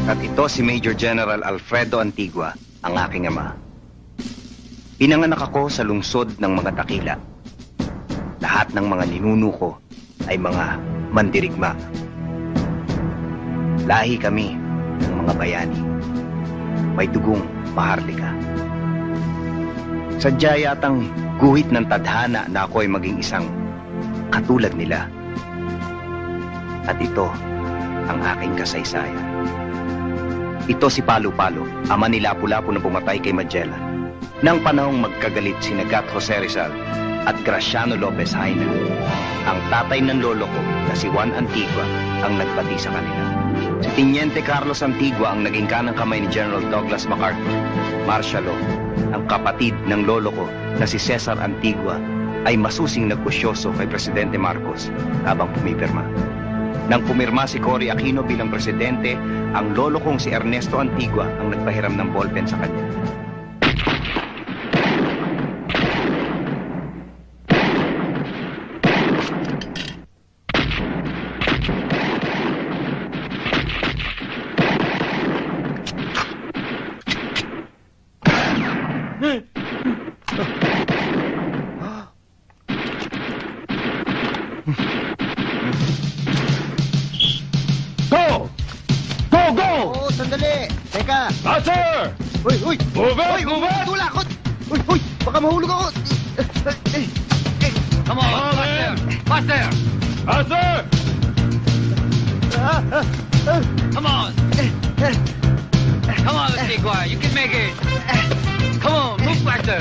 At ito si Major General Alfredo Antigua, ang aking ama. Pinanganak ako sa lungsod ng mga dakila. Lahat ng mga ninuno ko ay mga mandirigma. Lahi kami ng mga bayani. May dugong Maharlika. Sadya yatang guhit ng tadhana na ako ay maging isang katulad nila. At ito ang aking kasaysayan. Ito si Palo-Palo, ama ni Lapu-Lapu na pumatay kay Magellan. Nang panahong magkagalit si Gat Jose Rizal at Graciano Lopez Haina, ang tatay ng lolo ko na si Juan Antigua ang nagpati sa kanila. Si Teniente Carlos Antigua ang naging kanang kamay ni General Douglas MacArthur. Martial law, ang kapatid ng lolo ko na si Cesar Antigua ay masusing nagkusyoso kay Presidente Marcos habang pumipirma. Nang pumirma si Cory Aquino bilang presidente, ang lolo kong si Ernesto Antigua ang nagpahiram ng ballpen sa kanya. Uy! Move it! Uy! Move it! Tulakot! Uy! Baka mahulog ako! Come on! Faster! Faster! Come on! Come on, Antigua! You can make it! Come on! Move faster!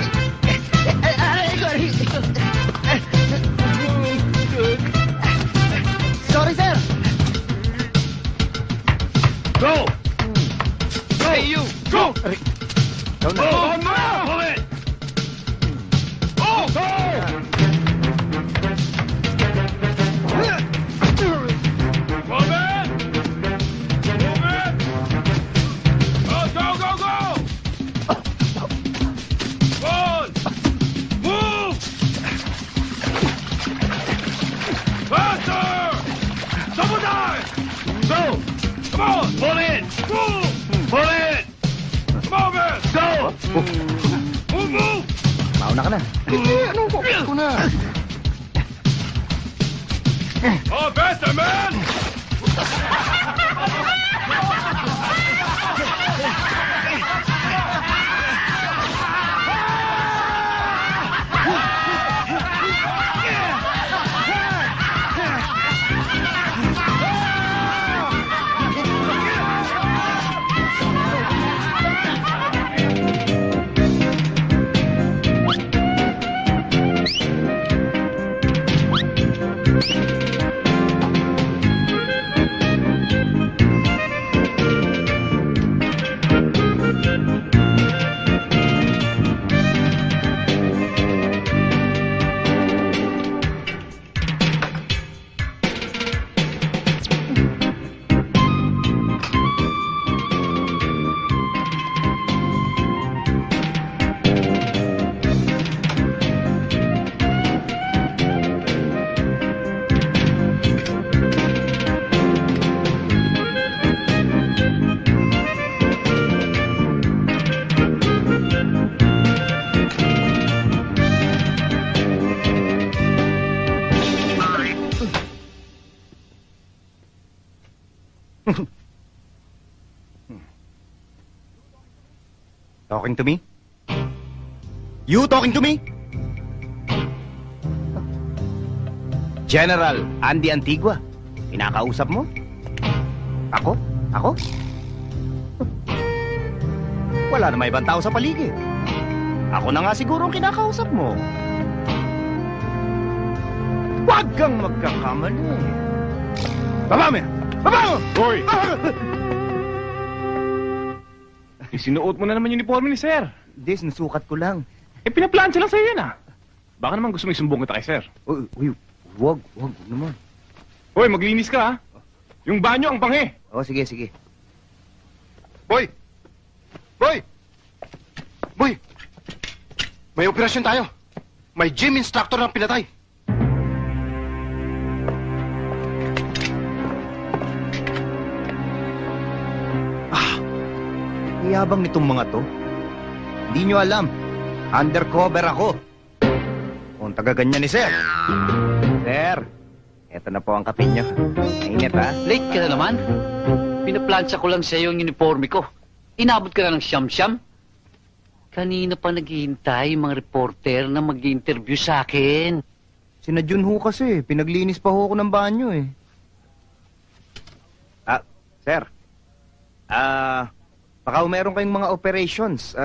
Sorry, sir! Go! Hey, you! Go! Go na! Oh, no! Pull it! Oh! Go! Move it! Move it! Oh, go, go, go! One! Move! Faster! Sabotage! Go! Come on! Pull in! Move! Pull in! Come on, man! Go! Move, move! Mauna ka na. Ano ko na? Oh, faster, man! Talking to me? You talking to me? General Andy Antigua, pinakausap mo? Ako? Ako? Wala na may ibang tao sa paligid. Ako na nga siguro ang kinakausap mo. Huwag kang magkakamali. Baba mo! Baba mo! Hoy! Isinuot mo na naman yung uniforme ni Sir. Hindi, sinusukat ko lang. Pinaplansya lang sa'yo yan, ah. Baka naman gusto mo isumbong kita kay Sir. Uy, huwag naman. Hoy, maglinis ka, ha? Yung banyo ang panghe. Oo, sige, sige. Boy! Boy! Boy! May operasyon tayo. May gym instructor na pinatay. Yabang nitong mga to. Hindi nyo alam. Undercover ako. Kung taga-ganyan ni Sir. Sir, eto na po ang kape nyo. Mainit ha? Late ka na naman. Pinaplansya ko lang sa'yo yung uniforme ko. Inabot ka na ng siyam-siyam. Kanina pa naghihintay yung mga reporter na mag-interview sa akin. Sinadyon ho kasi. Pinaglinis pa ho ako ng banyo eh. Sir. Baka meron kayong mga operations.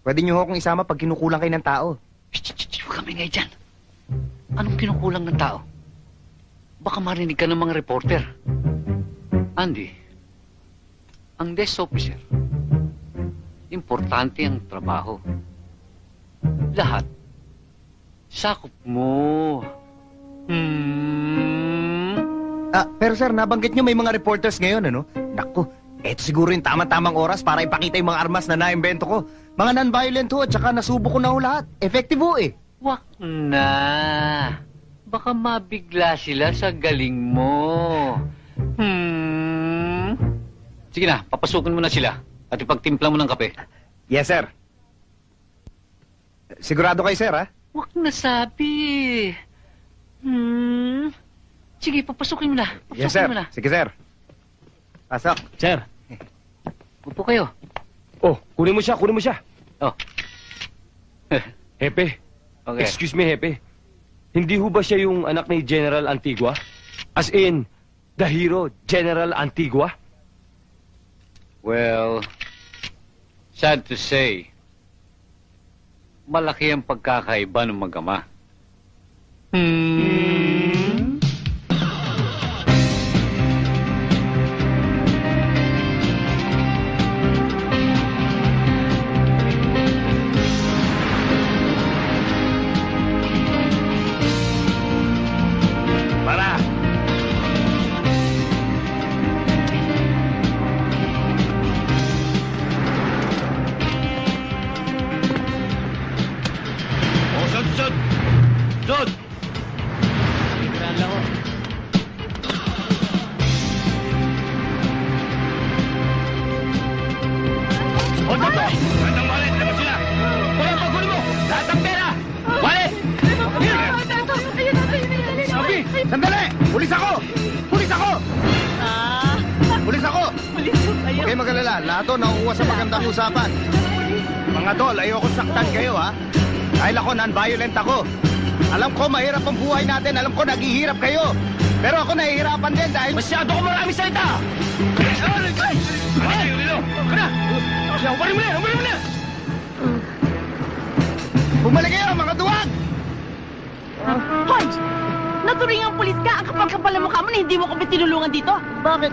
Pwede nyo ho akong isama pag kinukulang kayo ng tao. Huwag kami ngayon dyan. Anong kinukulang ng tao? Baka marinig ka ng mga reporter. Andy, ang desk officer, importante ang trabaho. Lahat, sakop mo. Pero sir, nabanggit nyo may mga reporters ngayon, ano? Naku, eto siguro yung tama-tamang oras para ipakita yung mga armas na naimbento ko. Mga non-violent ho, at saka nasubo ko na ho lahat. Effective ho eh. Wak na. Baka mabigla sila sa galing mo. Sige na, papasukin mo na sila at ipagtimpla mo ng kape. Yes, sir. Sigurado kayo, sir, ha? Wak na sabi. Sige, papasukin mo na. Yes, sir. Papasukin mo na. Sige, sir. Pasok. Sir. Upo kayo. Oh, kunin mo siya, kunin mo siya. Oh. Hepe, Okay. excuse me, Hepe. Hindi ho ba siya yung anak ni General Antigua? As in, the hero, General Antigua? Well, sad to say, malaki ang pagkakaiba ng mag-ama. Para! Oh, sud! Sud! O, Tato! Bandang Walet, labas sila! Kaya pagkunin mo! Lahat ng pera! Walet! Sabi! Sandali! Pulis ako! Pulis ako! Pulis ako! Huwag kayo mag-alala. Lahat to nakukuha sa magandang usapan. Mga tol, ayoko saktan kayo, ha? Dahil ako, non-violent ako. Alam ko, mahirap ang buhay natin. Alam ko, naghihirap kayo. Pero ako nahihirapan din dahil... Masyado ko maraming salita! Ay! Kana! Umarin mo na! Umarin mo na! Bumalik kayo, mga duwag! Hoy! Naturing ang pulis ka! Ang kapal-kapal na mukha mo na hindi mo kami tinulungan dito! Bakit?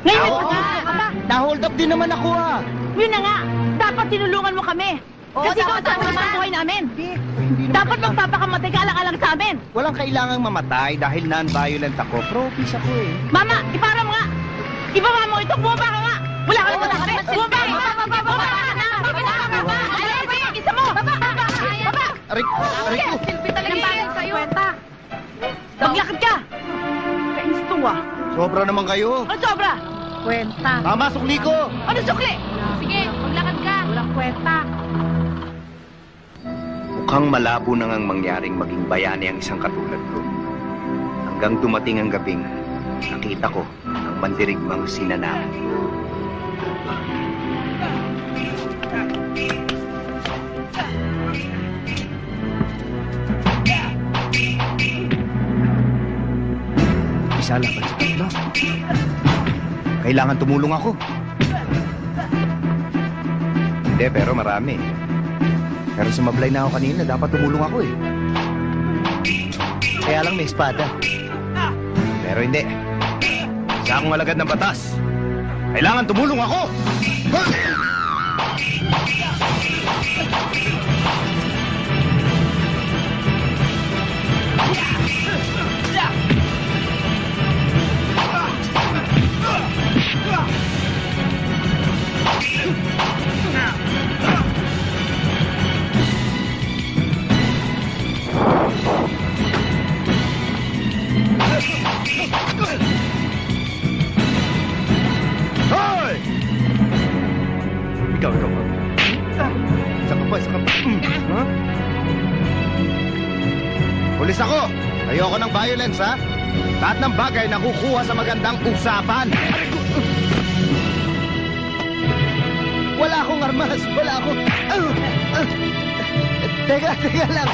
Ngayon Ako? nagpapalala ka pa! Na-hold up din naman ako, ha? Yun na nga! Dapat tinulungan mo kami! Kasi ikaw ang tatangis ng buhay namin! Dapat magpapakamatay ka alang-alang sa amin! Walang kailangang mamatay dahil non-violent ako. Pro-peace ako, eh. Mama! Ipara mo nga! Ibaba mo ito! Bumaba ka nga! Wala ka naman kami! Bumaba ka! Bumaba ka na! Bumaba ka! Alay ba yung isa mo? Baba! Baba! Rico! Silpi talaga yan sa'yo! Maglakad ka! Kaisto ah! Sobra naman kayo. Ano sobra? Kwenta. Tama, sukli ko. Ano sukli? Sige, maglakad ka. Walang kwenta. Mukhang malabo na ngang mangyaring maging bayani ang isang katulad ko. Hanggang dumating ang gabing nakita ko ang mandirigmang sinanakit. Isa lang pa sa tatlo. Kailangan tumulong ako. Hindi, pero marami. Pero sumablay na ako kanina, dapat tumulong ako eh. Kaya lang may espada. Pero hindi. Isa akong alagad ng batas. Kailangan tumulong ako! Hoy! Ikaw Huh? Pulis ako! Ayoko ng violence, ha? Lahat ng bagay nakukuha sa magandang usapan. Wala akong armas. Wala akong... Teka lang.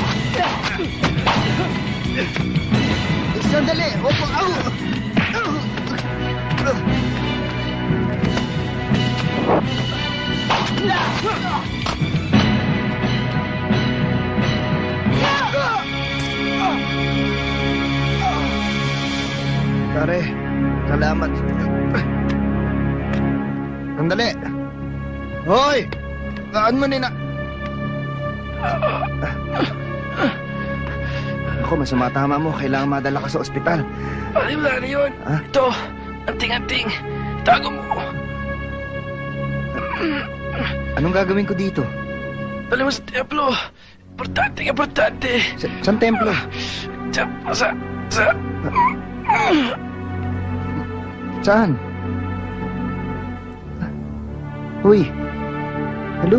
Sandali. Opo. Pare, salamat. Sandali. Hoy! Gaan mo nina... Ako, masama tama mo. Kailangan madala ka sa ospital. Ay, wala na yun. Ha? Ito, anting-anting. Tago mo. Anong gagawin ko dito? Dali mo sa templo. Importante. Saan templo? Sa... Saan? Uy. Hello?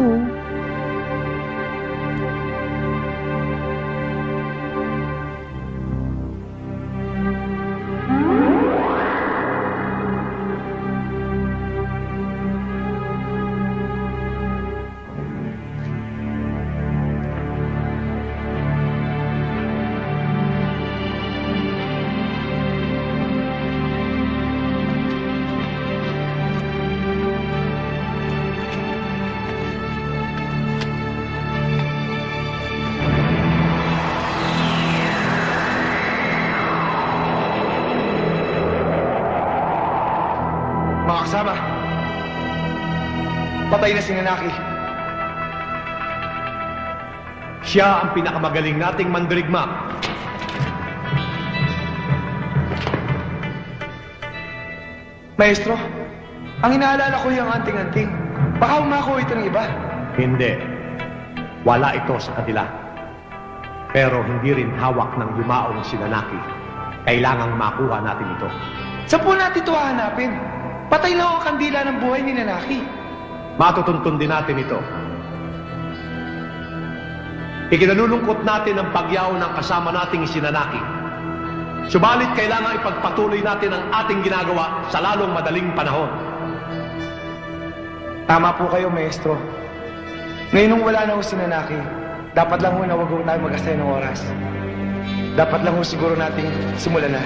Mga kasama, patay na si Nanaki. Siya ang pinakamagaling nating mandirigma. Maestro, ang inaalala ko yung anting-anting. Baka umako ito ng iba. Hindi. Wala ito sa kanila. Pero hindi rin hawak ng yumaong si Nanaki. Kailangang makuha natin ito. Saan po natin ito hahanapin? Patay lang ang kandila ng buhay ni Nanaki. Matutuntun din natin ito. Ikinalulungkot natin ang pagyaw ng kasama nating si Nanaki. Subalit kailangan ipagpatuloy natin ang ating ginagawa sa lalong madaling panahon. Tama po kayo, Maestro. Ngayon nung wala na ho si Nanaki, dapat lang ho na huwag ho tayo mag-astay ng oras. Dapat lang ho siguro nating simulan na.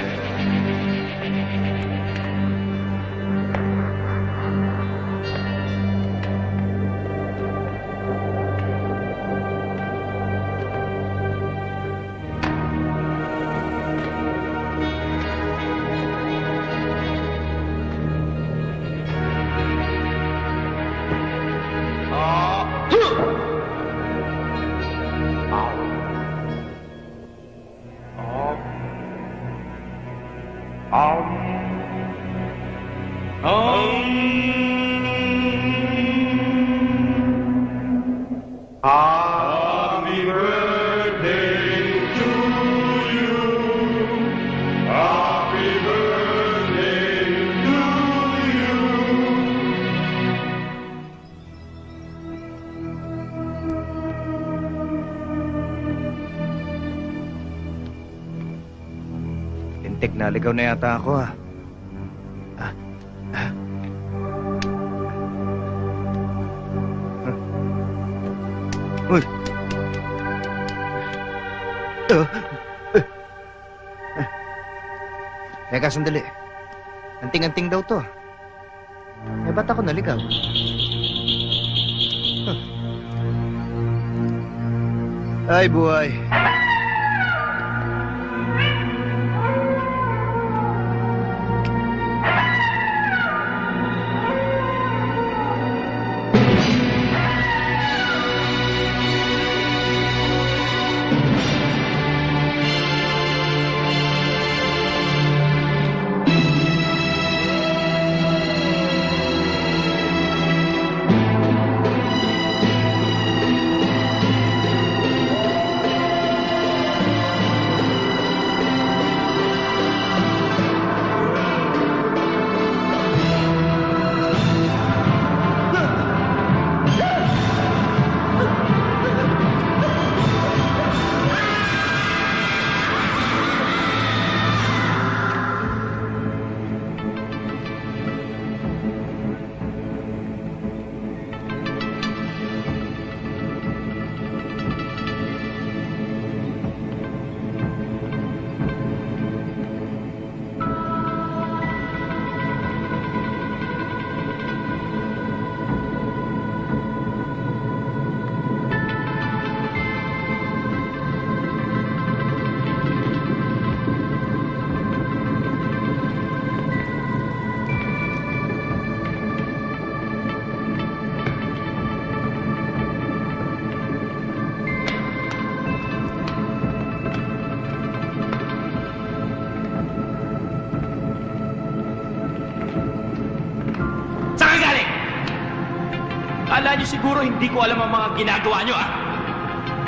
Happy birthday to you. Happy birthday to you. Lintik na, ligaw na yata ako, ha? Uy! Teka, sandali. Anting-anting daw to. Eh, ba't ako naligaw? Ay, buhay. Kala niyo siguro hindi ko alam ang mga ginagawa niyo, ha?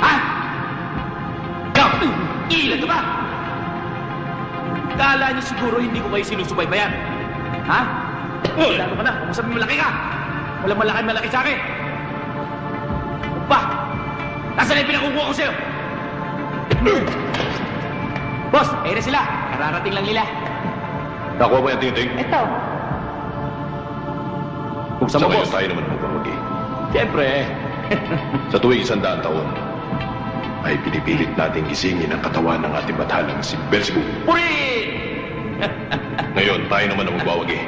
Ha? Ikaw! Ilan ka ba? Kala niyo siguro hindi ko kayo sinusubaybayan. Ha? Lalo ka na, kung sabi malaki ka. Walang malaki sa akin. Pa! Nasaan na yung pinakukuha ko sa'yo? Boss, ayun na sila. Kararating lang nila. Nakuha mo yung ting-ting? Ito. Buksan mo, boss. Tayo naman magpapagi. Siyempre. Sa tuwing 100 taon, ay pinipilit natin gisingin ang katawan ng ating batalang si Beelzebub. Puri! Ngayon, tayo naman ang magwawagi.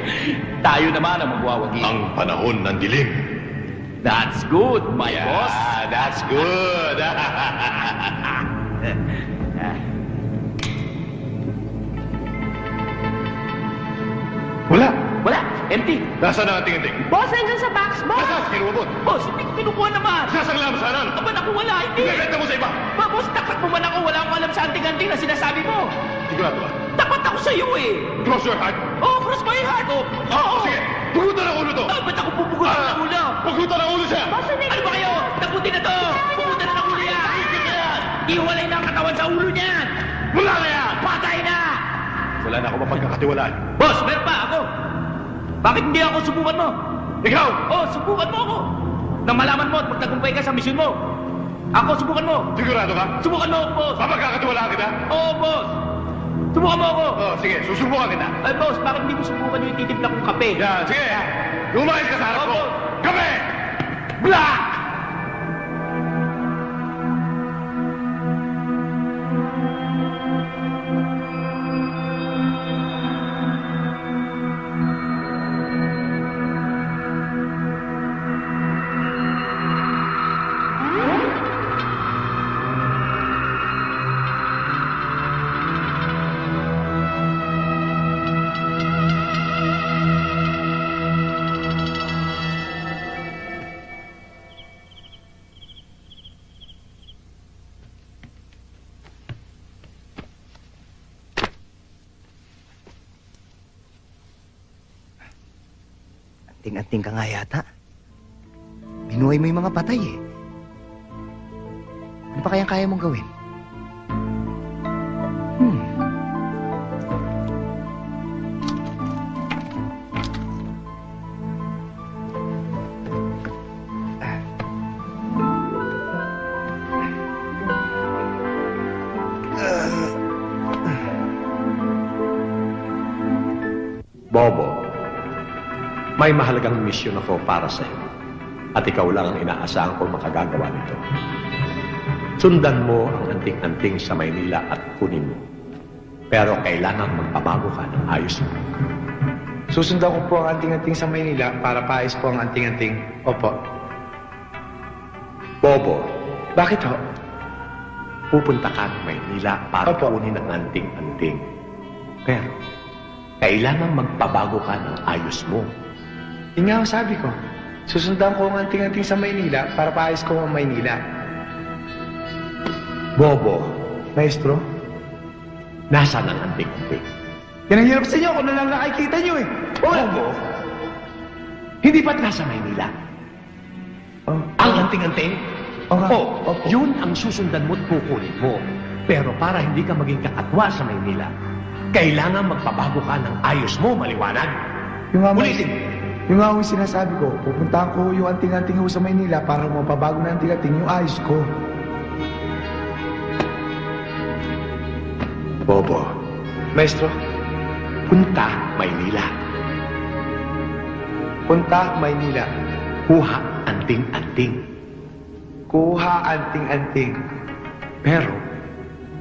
Tayo naman ang magwawagi. Ang panahon ng dilim. That's good, my boss. That's good. Wala. Empty. Nasaan ang ating inting? Boss, nandun sa box, boss! Nasaan? Kinubot. Boss, hindi ko kinukuha naman. Nasaan lang sa hanan? Aba, naku, wala. Hindi. Ibebenta mo sa iba. Ba, boss, tapat mo man ako. Wala akong alam sa anting-anting na sinasabi mo. Sigurado ba? Tapat ako sa iyo, eh. Cross your heart. Oh, cross my heart. Oh, oo. Sige, pugutan ang ulo to. Ah, ba't ako pupugutan ng ulo? Pugutan ang ulo siya. Boss, hindi. Ano ba kayo? Takutin na to! Pumunta na ng ulo yan! Iwalay na ang katawan sa ulo niyan! Wala na yan! Patay na! Wala na ako mapagkakatiwalaan. Boss, meron pa ako! Bakit hindi ako subukan mo? Ikaw! Oh, subukan mo ako! Nang malaman mo at magtagumpay ka sa misyon mo. Ako, subukan mo! Sigurado ka? Subukan mo ako, boss! Mapagkakatiwalaan kita? Oo, boss! Subukan mo ako! Oh, sige, susubukan kita. Ay, boss, bakit hindi mo subukan yung ititimpla kong kape? Yan, sige. Lumayas ka sa harap ko. Opo. Kape! Black! Anting-anting ka nga yata. Binuhay mo yung mga patay eh. Ano pa kayang kaya mong gawin? Bobo, may mahalagang misyon ako para sa iyo. At ikaw lang ang inaasahan ko makagagawa nito. Sundan mo ang anting-anting sa Maynila at kunin mo. Pero kailangan magpabago ka ng ayos mo. Susundan ko po ang anting-anting sa Maynila para paayos po ang anting-anting. Opo. Bobo, Bakit ho? pupunta ka ng Maynila para Opo. kunin ang anting-anting. Pero kailangan magpabago ka ng ayos mo. Yun nga ang sabi ko. Susundan ko ang anting-anting sa Maynila para paayos ko ang Maynila. Bobo, Maestro, nasaan ang anting-anting? yan ang hirap sa inyo. Ako na lang nakikita nyo eh. Bobo, hindi ba't nasa Maynila? Oh, Ang anting-anting? Opo. Yun ang susundan mo't kukunin mo. Pero para hindi ka maging kakatwa sa Maynila, kailangan magpabago ka ng ayos mo, maliwanag. Yung nga, Ulitin. Yung nga yung sinasabi ko, pupuntahan ko yung anting-anting ho sa Maynila para mapabago na anting-anting yung ayos ko. Bobo, Maestro, punta Maynila. punta Maynila. Kuha anting-anting. Kuha anting-anting.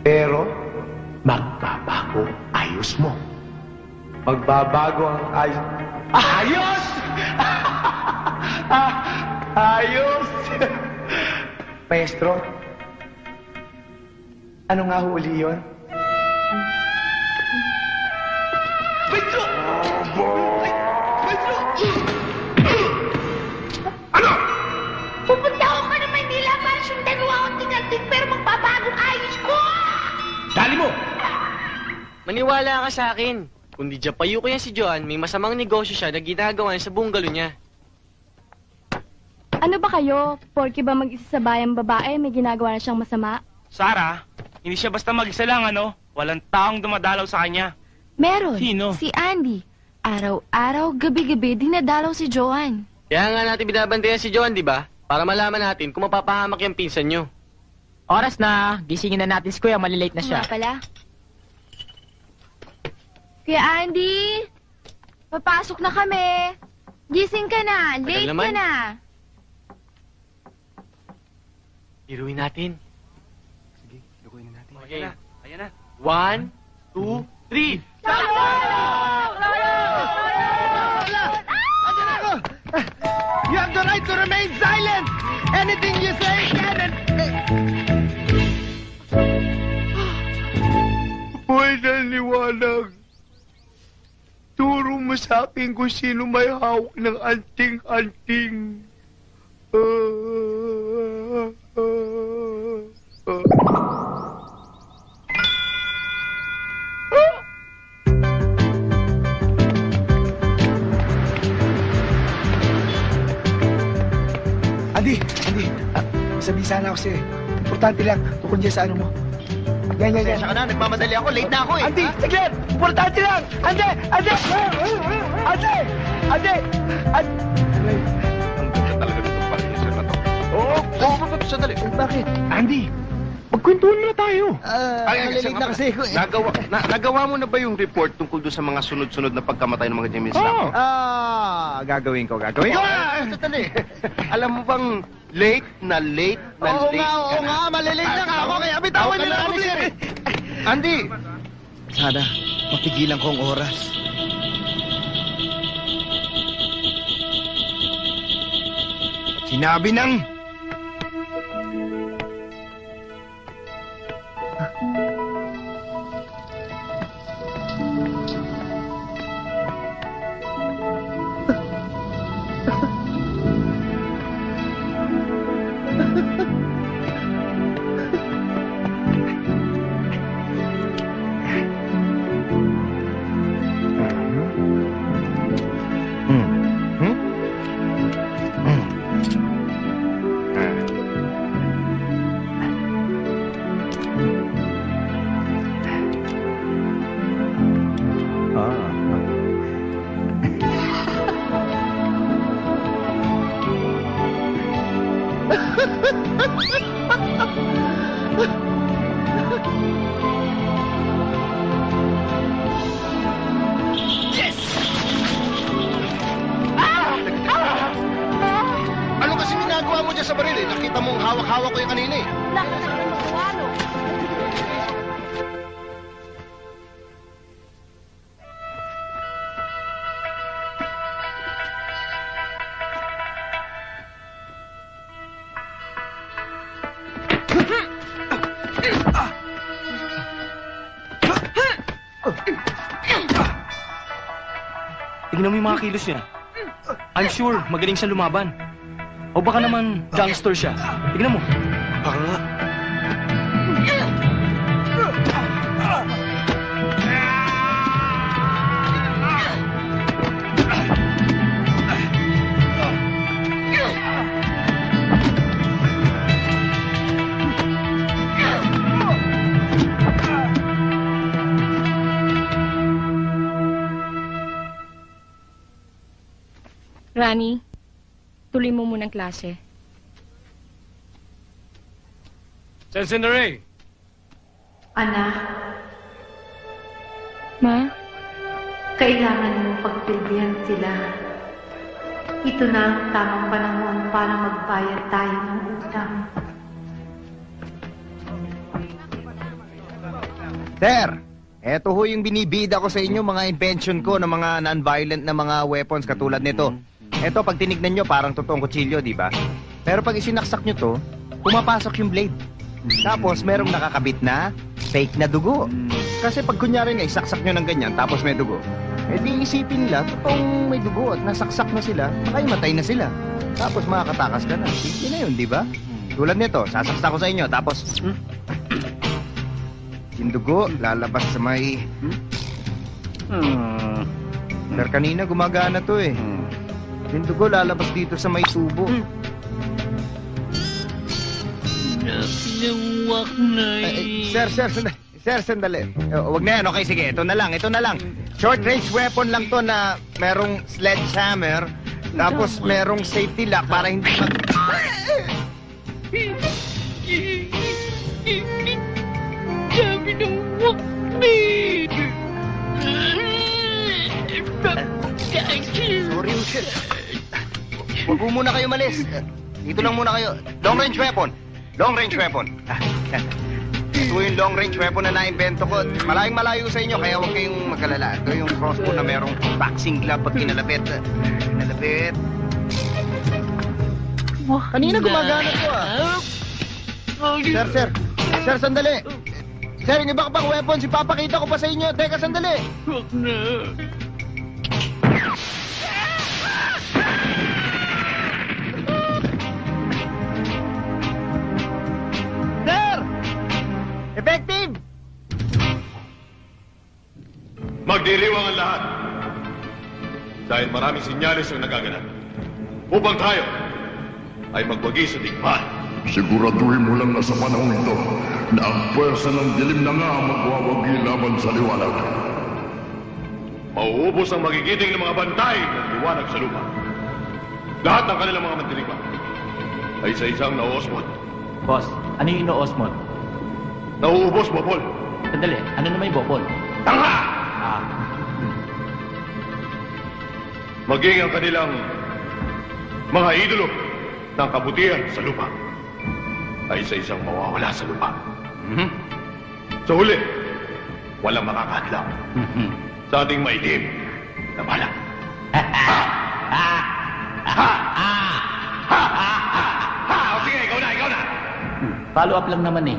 Pero, magbabago ayos mo. Magbabago ang ayos. Ayos! Ayos! Maestro, ano nga huli yun? Maestro! Maestro! Pupunta ako ka ng Maynila para sundan mo ang anting-anting pero magpapagong ayos ko! Dali mo! Maniwala ka sa akin. Kung di Japayu ko yan si Joan, may masamang negosyo siya na ginagawa niya sa bungalow niya. Ano ba kayo? Porke ba mag-isa sa bayang babae, may ginagawa na siyang masama? Sarah, hindi siya basta mag-isa lang, ano? Walang taong dumadalaw sa kanya. Meron. Sino? Si Andy. Araw-araw, gabi-gabi, dinadalaw si Joan. Kaya nga natin binabantayan si Joan, di ba? Para malaman natin kung mapapahamak yung pinsan nyo. Oras na. Gisingin na natin si Kuya. Malilate na siya. Nga pala. Kuya Andy, papasok na kami. Gising ka na. Late ka na. Iruin natin. Sige, lukuin na natin. Okay. Ayan na. 1, 2, 3. You have the right to remain silent! Anything you say can and... Buhay na liwanag. Turo mo sa akin kung sino may hawak ng anting-anting. Andy! Sabihin sana ako sa'yo. Importante lang, tungkol dyan sa ano mo. Yan. Pasensya ka na, nagmamadali ako. Late na ako eh. Andy, sige! Importante lang! Andy! Ang ganda talaga nitong pag-inisir na to. Oo, sandali. Bakit? Andy, magkwentuhan na tayo. Malilate na kasi ako eh. Nagawa mo na ba yung report tungkol doon sa mga sunod-sunod na pagkamatay ng mga James Laco? Gagawin ko. Sandali. Alam mo bang late na late Oo nga, malilate na ako. Kaya bitawan niyo na ako, please. Andy! Sana, mapigilan ko ang oras. Sinabi ng... Ano kasi ginagawa mo dyan sa baril eh? Nakita mong hawak-hawak ko yung kanina eh. Tignan mo yung mga kilos niya. I'm sure magaling siya lumaban. O baka naman gangster siya. Tignan mo. Baka nga. Rani, tuloy mo munang klase. Sensenere! Anak, Ma? kailangan mo pagpilbihan sila. Ito na ang tamang panahon para magbayad tayo ng utang. Sir, eto ho yung binibida ko sa inyo, mga invention ko ng mga non-violent na mga weapons katulad nito. Eto, pag tinignan nyo, parang totoong kutsilyo, di ba? Pero pag isinaksak nyo to, pumapasok yung blade. Tapos, merong nakakabit na fake na dugo. Kasi pag kunyari nga, isaksak nyo ng ganyan, tapos may dugo, di isipin nila, totoong may dugo at nasaksak na sila, ay matay na sila. Tapos makakatakas ka na. Sige na yun, di ba? Tulad nito, sasaksak ko sa inyo, tapos... yung dugo, lalabas sa may... Sir, kanina gumagana to eh. Yung dugo lalabas dito sa may tubo. Pinawak na Sir, sandali. Sir, sandali. Huwag na yan. Okay, sige. Ito na lang. Short range weapon lang to na merong sledgehammer. Tapos merong safety lock para hindi mag... Pinawak na Sorry, shit. Huwag po muna kayo malis. Dito lang muna kayo. Long range weapon. Ito yung long range weapon na naimbento ko. Malayong malayo sa inyo, kaya huwag kayong magkalala. Ito yung crossbow na merong boxing glove pag kinalapit. Kanina gumagana to Sir. Sir, sandali. Sir, yung iba pang weapons, ipapakita ko pa sa inyo. Teka, sandali. Huwag na. Sir! Effective! Magdiriwang ang lahat. Dahil maraming sinyalis ang nagaganap. Upang tayo ay magwagi sa digmaan. Siguraduhin mo lang na sa panahon ito na ang pwersa ng dilim na nga ang magwawagi laban sa liwanag. Mauubos ang magigiting ng mga bantay ng liwanag sa lupa. Lahat ng kanilang mga mandirigma ay sa isang na-osmod. Boss, ano yung ino-osmod? Nauubos, Bopol. Sandali, ano naman yung bopol? Tangha! Maging ang kanilang mga idolo ng kabutihan sa lupa ay sa isang mawawala sa lupa. Sa huli, walang makakadlaw sa ating maitim na bala. O sige, ikaw na! Follow up lang naman eh.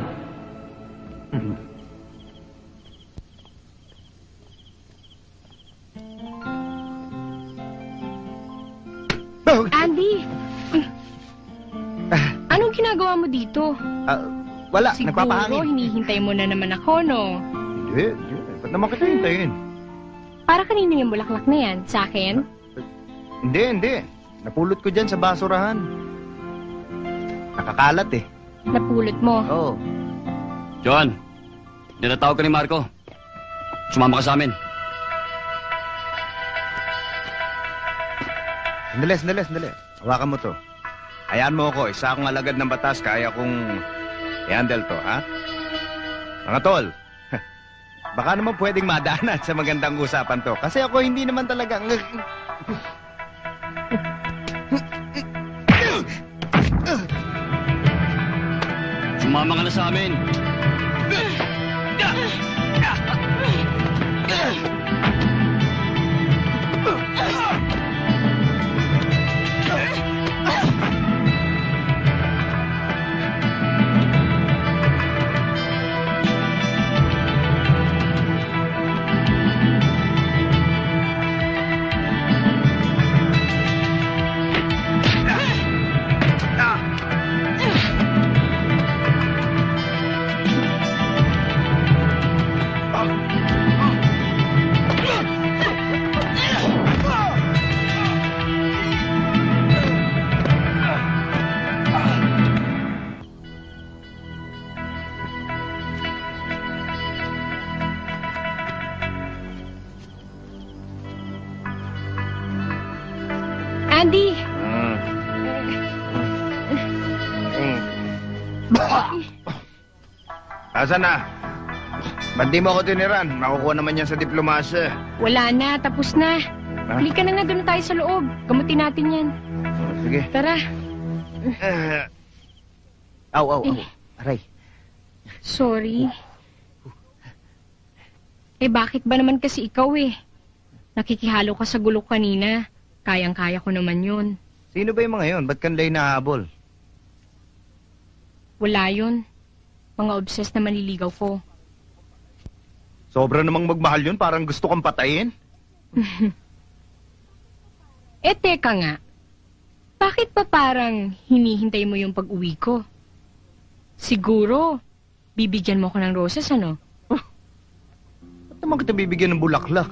Andy! Anong ginagawa mo dito? Wala, Siguro, nagpapahangin. hinihintay mo na naman ako, no? Hindi. Ba't naman kita hintayin? Para kanino yung bulaklak na yan? Sa akin? Hindi. Napulot ko dyan sa basurahan. Nakakalat eh. Napulot mo? Oo. John, dinatawag ka ni Marco. Sumama ka sa amin. Sandali. Hawakan mo to. Hayaan mo ako. Isa akong alagad ng batas. Kaya kong i-handle to, ha? Mga tol, baka naman pwedeng madaanan sa magandang usapan to. Kasi ako hindi naman talaga... Sumama ka na sa amin. Andy! Asan na? Ba't di mo ako tiniran? Makukuha naman yan sa diplomasya. Wala na, tapos na. Ha? Halika na nga, doon tayo sa loob. Gamutin natin yan. Sige. Tara. Aw. Aray. Sorry. Bakit ba naman kasi ikaw Nakikihalo ka sa gulok kanina. Kayang-kaya ko naman yun. Sino ba yung mga yun? Ba't kanlay nahabol? Wala yun. Mga obsessed na manliligaw ko. Sobra namang magmahal yun, parang gusto kang patayin. Teka nga. Bakit pa parang hinihintay mo yung pag-uwi ko? Siguro, bibigyan mo ko ng roses, ano? Ba't naman kita bibigyan ng bulaklak?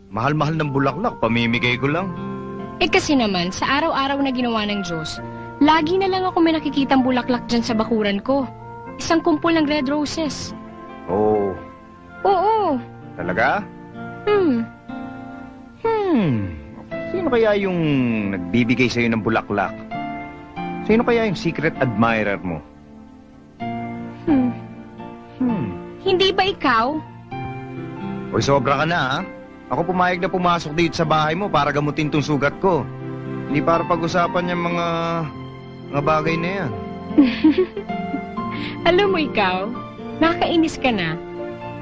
Mahal-mahal ng bulaklak, pamimigay ko lang. Kasi naman, sa araw-araw na ginawa ng Diyos, lagi na lang ako may nakikitang bulaklak dyan sa bakuran ko. Isang kumpol ng red roses. Oh, Oo. talaga? Hmm. Sino kaya yung nagbibigay sa'yo ng bulaklak? Sino kaya yung secret admirer mo? Hindi ba ikaw? Hoy, sobra ka na, ha? Ako pumayag na pumasok dito sa bahay mo para gamutin tong sugat ko. Hindi para pag-usapan yung mga bagay na yan. Alam mo ikaw, nakakainis ka na.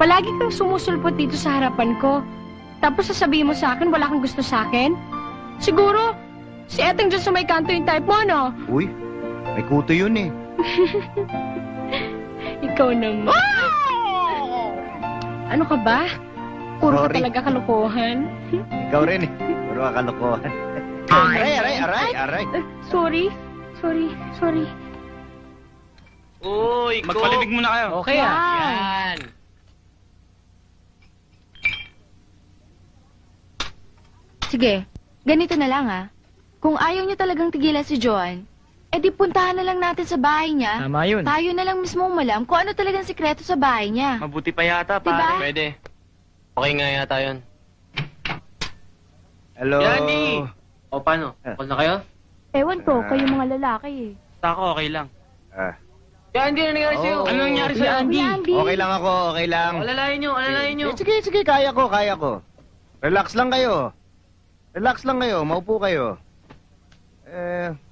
Palagi kang sumusulpot dito sa harapan ko. Tapos sasabihin mo sa akin, wala kang gusto sa akin? Siguro, si Eteng dyan sa may kanto yung type mo, no? Uy, may kuto yun eh. Ikaw naman. Ano ka ba? Puro ka Sorry. talaga kalokohan. Ikaw rin eh. Puro ka kalokohan. Aray. Sorry. Uy, magpalibig muna kayo. Okay ah. Wow. Yan. Sige, ganito na lang Kung ayaw niyo talagang tigilan si Joan, edi puntahan na lang natin sa bahay niya. Tama yun. Tayo na lang mismo malam kung ano talagang sikreto sa bahay niya. Mabuti pa yata, Diba? pare. Pwede. Okay nga yata yun. Hello? Yandy! O paano? Call na kayo? Ewan ko, kayo mga lalaki Basta ako, okay lang. Yandy, ano nangyari sa'yo? Ano nangyari sa Andy? Okay lang ako, okay lang. Alalayan nyo. Sige, kaya ko. Relax lang kayo. Maupo kayo.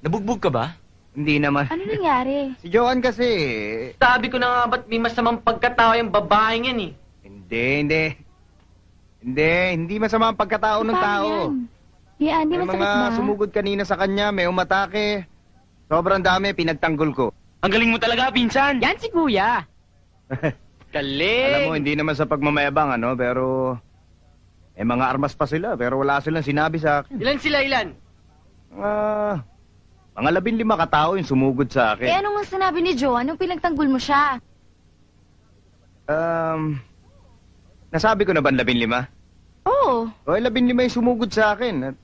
Nabugbog ka ba? Hindi naman. Ano nangyari? Si Joan kasi... Sabi ko na nga ba't may masamang pagkatao yung babaeng yan eh. Hindi masama ang pagkatao ng tao. Andy, May masakit mga ba? sumugod kanina sa kanya, may umatake. Sobrang dami, pinagtanggol ko. Ang galing mo talaga, pinsan. Yan si Kuya. Galing! Alam mo, hindi naman sa pagmamayabang, pero... mga armas pa sila, pero wala silang sinabi sa akin. Ilan sila, ilan? Mga 15 katao yung sumugod sa akin. Ano nga sinabi ni Joan nung pinagtanggol mo siya? Nasabi ko na ba 15? Oo. O, 15 yung sumugod sa akin. At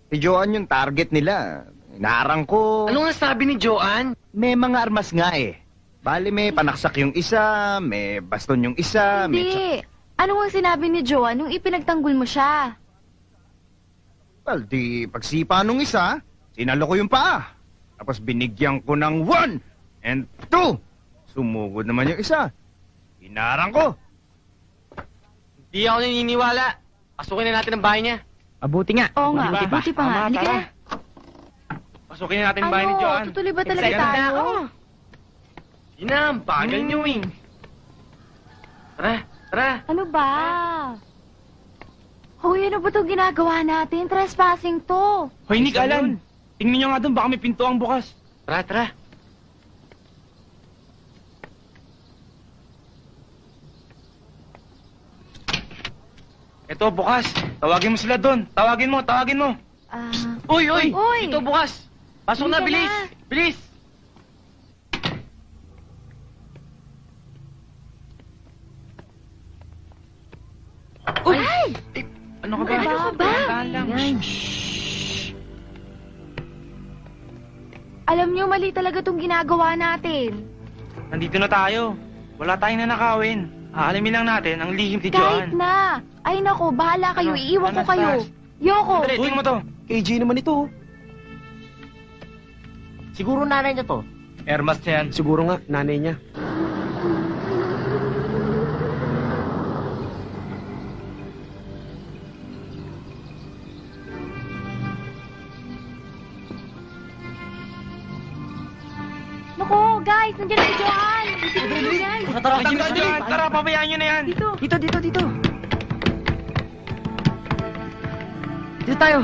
si Joan yung target nila. Inaarang ko. Ano nga sabi ni Joan? May mga armas nga eh. Bali may panaksak yung isa, may baston yung isa, Hindi. Ano nga sinabi ni Joan nung ipinagtanggol mo siya? Well, di pagsipa nung isa, sinalo ko yung paa. Tapos binigyan ko ng 1 and 2. Sumugod naman yung isa. Inarang ko. Hindi ako naniniwala. Pasukin na natin ang bahay niya. Mabuti nga. Oo nga, buti pa nga. Halika na. Pasukin na natin ang bahay ni Joan. Tutuloy ba talaga Excited na tayo? Yun na, ang bagal nyo eh. Tara. Ano ba? Hoy, ano ba itong ginagawa natin? Trespassing to. Hoy, Nick, Alan. Tingnan nyo nga doon, baka may pintuang bukas. Tara. Ito, bukas. Tawagin mo sila doon. Tawagin mo. Uy! Uy! Ito bukas! Pasok na, Halika bilis! na. Bilis! Uy! Ano ka ba? Ano ka ba? Dahan lang. Alam niyo, mali talaga itong ginagawa natin. Nandito na tayo. Wala tayong nanakawin. Aalamin lang natin ang lihim ni Kahit Joan. na. Ay nako, bahala kayo. Ano? Iiwan ko Ano, kayo. Stas? Yoko. Dali, tingnan mo to. KJ naman ito. Siguro nanay niya to. Hermas na yan. Siguro nga, nanay niya. Nako, guys, nandiyan na si Joan. Guys. Tara, tara, pabayaan nyo na yan. Dito. Dito. Dito tayo.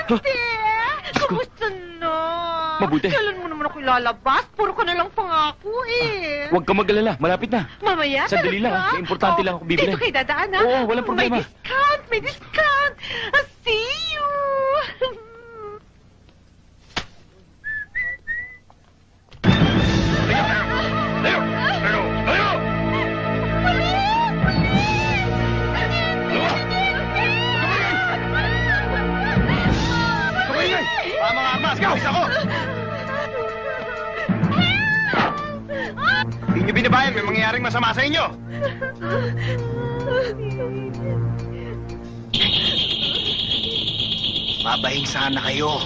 Tiyente! Kamusta na? Mabuti. Kailan mo naman ako ilalabas? Puro ka na lang pangako eh. Huwag kang mag-alala, malapit na. Mamaya, Sandali lang, talaga? may importante lang ako bibili. Dito kayo dadaan, ha? Oo, walang problema. May discount, may discount. I'll see you. Mga armas, kawis ako! Hindi nyo binabayan, may mangyayaring masama sa inyo! Babahing sana kayo.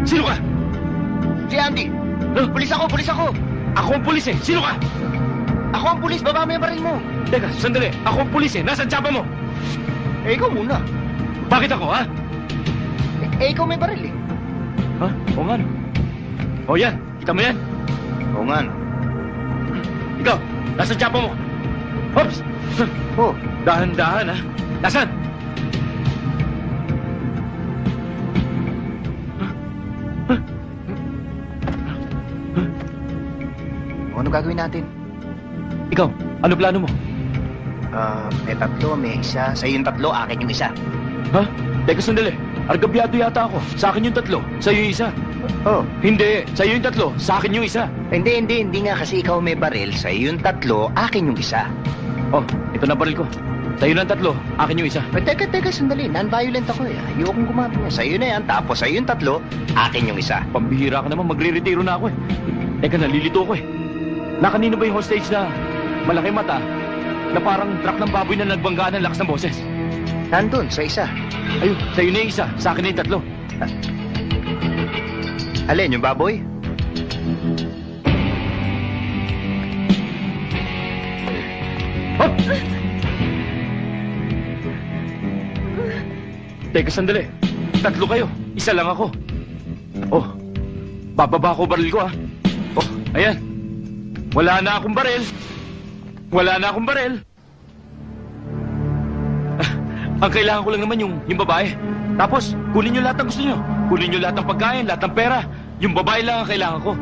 Sino ka? Si Andy. Pulis ako, pulis ako. Ako ang pulis eh. Sino ka? Ako ang pulis, baba mo yung baril mo. Teka, sandali. Ako ang pulis eh. Nasaan tsapa mo? Eh, ikaw muna. Bakit ako, ha? Ikaw may baril eh. Ha? O nga no. O yan, kita mo yan? Oo nga no. Ikaw, nasaan tsapa mo? Hops! Oh. Dahan-dahan ha. Nasaan? Ano gagawin natin? Ikaw, ano plano mo? May tatlo, may isa. Sa'yo yung tatlo, akin yung isa. Ha? Teka sandali. Argabyado yata ako. Sa akin yung tatlo, sa'yo yung isa. Oh. Hindi, sa'yo yung tatlo, sa akin yung isa. Hindi nga kasi ikaw may baril. Sa'yo yung tatlo, akin yung isa. Oh, ito na baril ko. Sa'yo ng tatlo, akin yung isa. Teka, sandali. Non-violent ako eh. Ayokong gumamit niya. Sa'yo na yan, tapos sa'yo yung tatlo, akin yung isa. Pambihira ka naman, magre-retiro na ako eh. Teka, nalilito ko eh. Nakanino ba yung hostage na malaki mata na parang truck ng baboy na nagbanggaan ng lakas ng boses? Nandun, sa isa. Ayun, sa'yo na yung isa, sa akin na yung tatlo. Alin, yung baboy? Hop! Teka, sandali. Tatlo kayo, isa lang ako. Oh, bababa ko baril ko ah. Oh, ayan. Wala na akong baril. Wala na akong baril. Ang kailangan ko lang naman yung babae. Tapos, kunin nyo lahat ng gusto nyo. Kunin nyo lahat ng pagkain, lahat ng pera. Yung babae lang ang kailangan ko.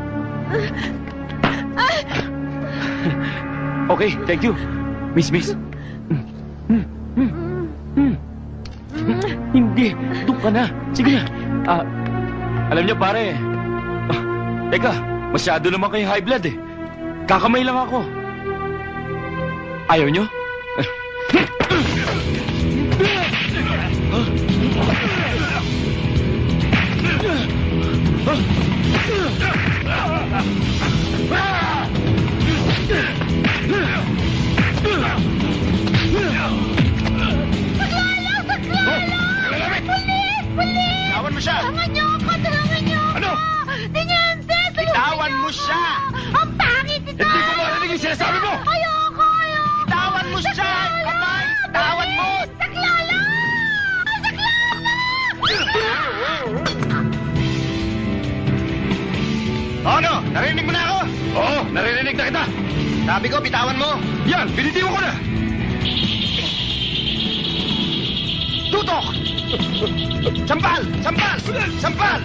Okay, thank you. Miss. Hindi, doon ka na. Sige na. Alam niyo pare, teka, masyado naman kayo high blood eh. Kakamay lang ako. Ayaw niyo? Bitawan mo siya! Tulungan niyo ako! Tulungan niyo ako! Ano? Teniente! Bitawan mo siya! Ang pangit ito! Hindi ko marinig yung sinasabi mo! Ayoko! Bitawan mo siya! Kamay! Bitawan mo! Saklala! Ano? Narinig mo na ako? Oo, naririnig na kita. Sabi ko, bitawan mo! Yan, binitiwan ko na. Tutok! Sampal! Sampal! Sampal!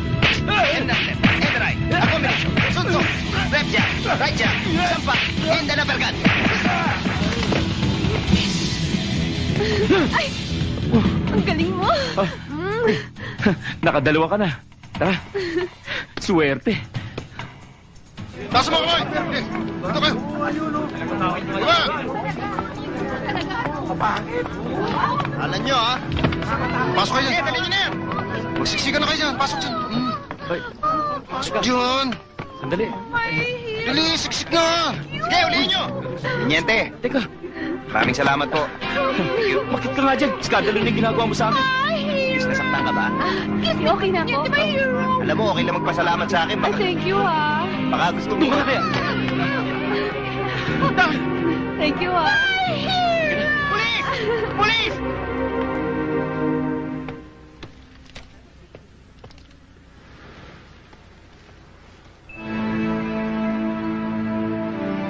And the left, and the right. A combination. Suntok. Left jab, right jab. Sampal. And the uppercut. Ay! Ang galing mo! Nakadalawa ka na. Tara. Swerte. Taas mo kamay! Dito kayo! Diba? Alam nyo, ha? Pasok kayo dyan. Dali nyo na yan. Magsiksikan na kayo dyan. Pasok dyan. Ay. Pasok dyan. Sandali. Dali, siksik na. Sige, ulihin nyo. Niente. Teka. Maraming salamat po. Bakit ka nga dyan? Skandalo na yung ginagawa mo sa akin. Miss, nasaktan ka ba? Okay na ako. Alam mo, okay lang magpasalamat sa akin. Baka, Thank you, ha. baka gusto mo. Doon ka na kaya. Thank you, ha. Pulis! Pulis!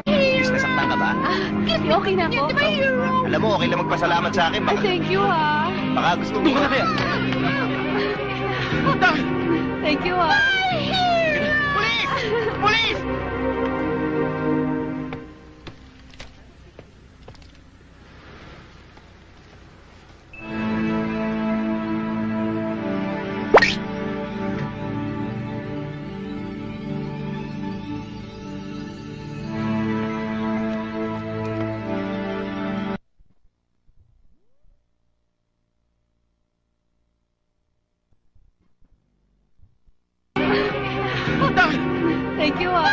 Miss, nasaktan ka ba? Okay na ako. Alam mo, okay lang magpasalamat sa akin. Baka, Thank you, ha. baka gusto mo. Doon ka na kaya. Thank you, ha. Pulis! Pulis! Thank you, ha.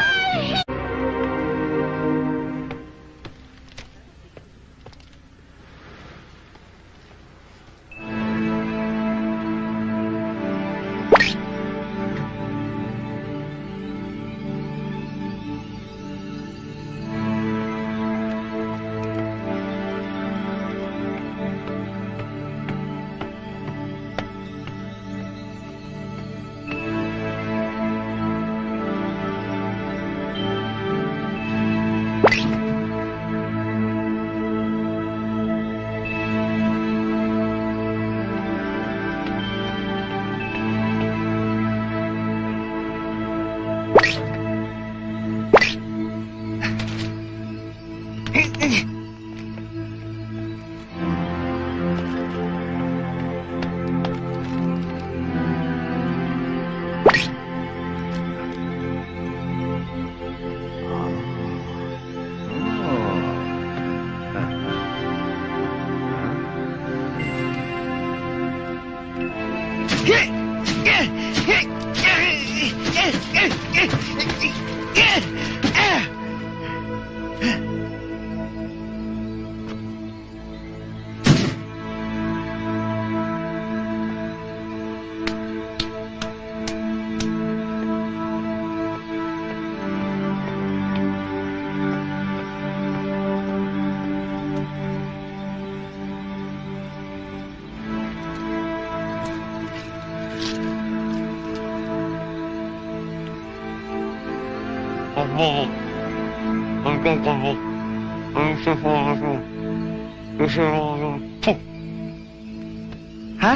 Ha?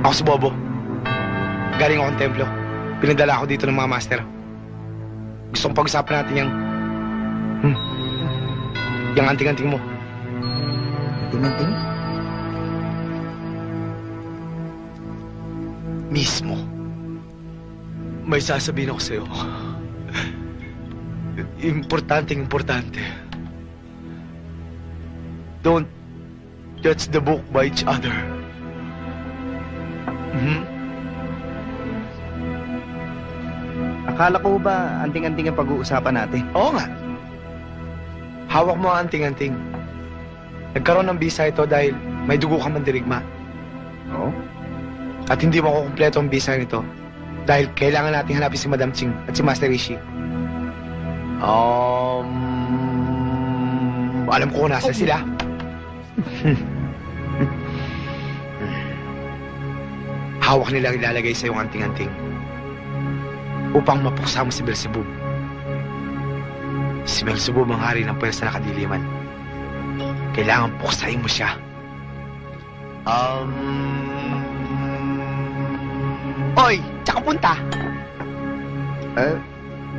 Ako si Bobo. Galing akong templo. Pinadala ako dito ng mga master. Gusto kong pag-usapan natin yung... yung anting-anting mo. Anting-anting? Mismo. May sasabihin ako sa'yo. Importante. Don't judge the book by each other. Akala ko ba anting-anting ang pag-uusapan natin? Oo nga. Hawak mo ang anting-anting. Nagkaroon ng bisa ito dahil may dugo ka mandirigma. Oo. At hindi makukumpleto ang bisa nito dahil kailangan nating hanapin si Madam Ching at si Master Rishi. Alam ko kung nasa sila. Hawak nila ang ilalagay sa iyong anting-anting upang mapuksa mo si Beelzebub. Si Beelzebub ang hari ng pwersa na kadiliman. Kailangan puksain mo siya. Oy, tsaka punta.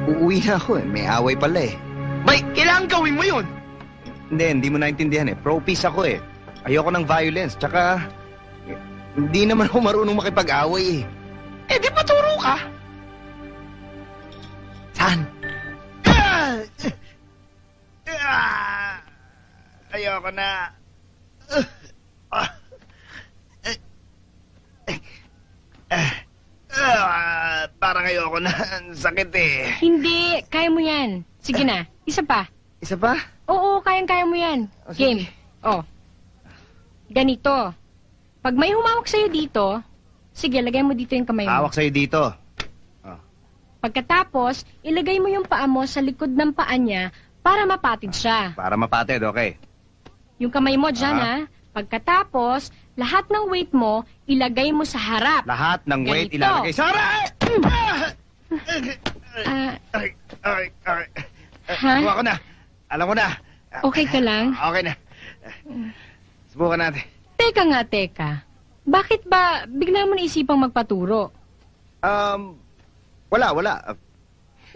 Uuwi na ako eh. May away pala eh. Bay, kailangan gawin mo yun. Hindi mo naintindihan eh. Pro-peace ako eh. Ayoko ng violence. Tsaka, hindi naman ako marunong makipag-away eh. Eh, di paturo ka. Saan? Ayoko na. Parang ayoko na. Sakit eh. Hindi, kaya mo yan. Sige na, isa pa. Isa pa? Oo, kayang-kaya mo yan. Oh, sige. Game. Oh. Ganito. Pag may humawak sa'yo dito, sige, lagay mo dito yung kamay mo. Hawak sa'yo dito. Pagkatapos, ilagay mo yung paa mo sa likod ng paa niya para mapatid siya. Para mapatid, okay. Yung kamay mo dyan, ha? Pagkatapos, lahat ng weight mo, ilagay mo sa harap. Lahat ng weight Ganito. ilalagay sa harap! Okay. Ha? Subukan ko na. Alam ko na. Okay ka lang? Okay na. Subukan natin. Teka. Bakit ba bigla mo naisipang magpaturo? Wala.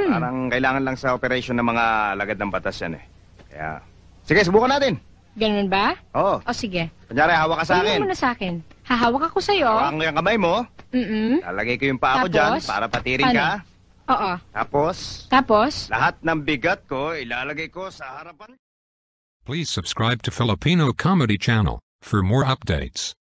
Parang kailangan lang sa operation ng mga alagad ng batas yan eh. Kaya, sige, subukan natin. Ganun ba? Oo. O sige. Kunyari, hawak ka sa akin. Huwag mo na sa akin. Hahawak ako sa'yo. Hawakan ko yung kamay mo. Lalagay ko yung paa ko dyan Tapos? para patirin Paano? ka. Oo. Tapos, lahat ng bigat ko, ilalagay ko sa harapan. Please subscribe to Filipino Comedy Channel for more updates.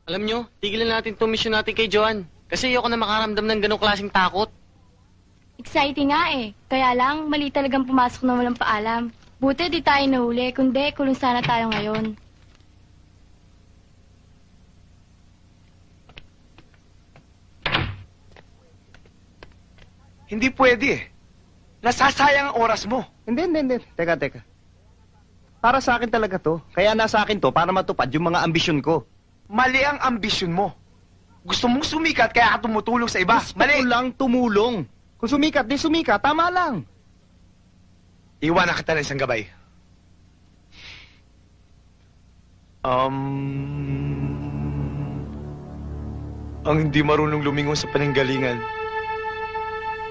Alam nyo, tigilan natin itong mission natin kay Joan. Kasi ayoko na makaramdam ng ganong klaseng takot. Exciting nga eh. Kaya lang, mali talagang pumasok na walang paalam. Buti di tayo nahuli, kundi kulong sana tayo ngayon. Hindi pwede eh. Nasasayang ang oras mo. Hindi. Teka. Para sa akin talaga to. Kaya nasa akin to para matupad yung mga ambisyon ko. Mali ang ambisyon mo. Gusto mong sumikat kaya ka tumutulong sa iba. Gusto ko lang tumulong. Kung sumikat, di sumikat. Tama lang. Iwanan kita ng isang gabay. Ang hindi marunong lumingon sa pananggalingan.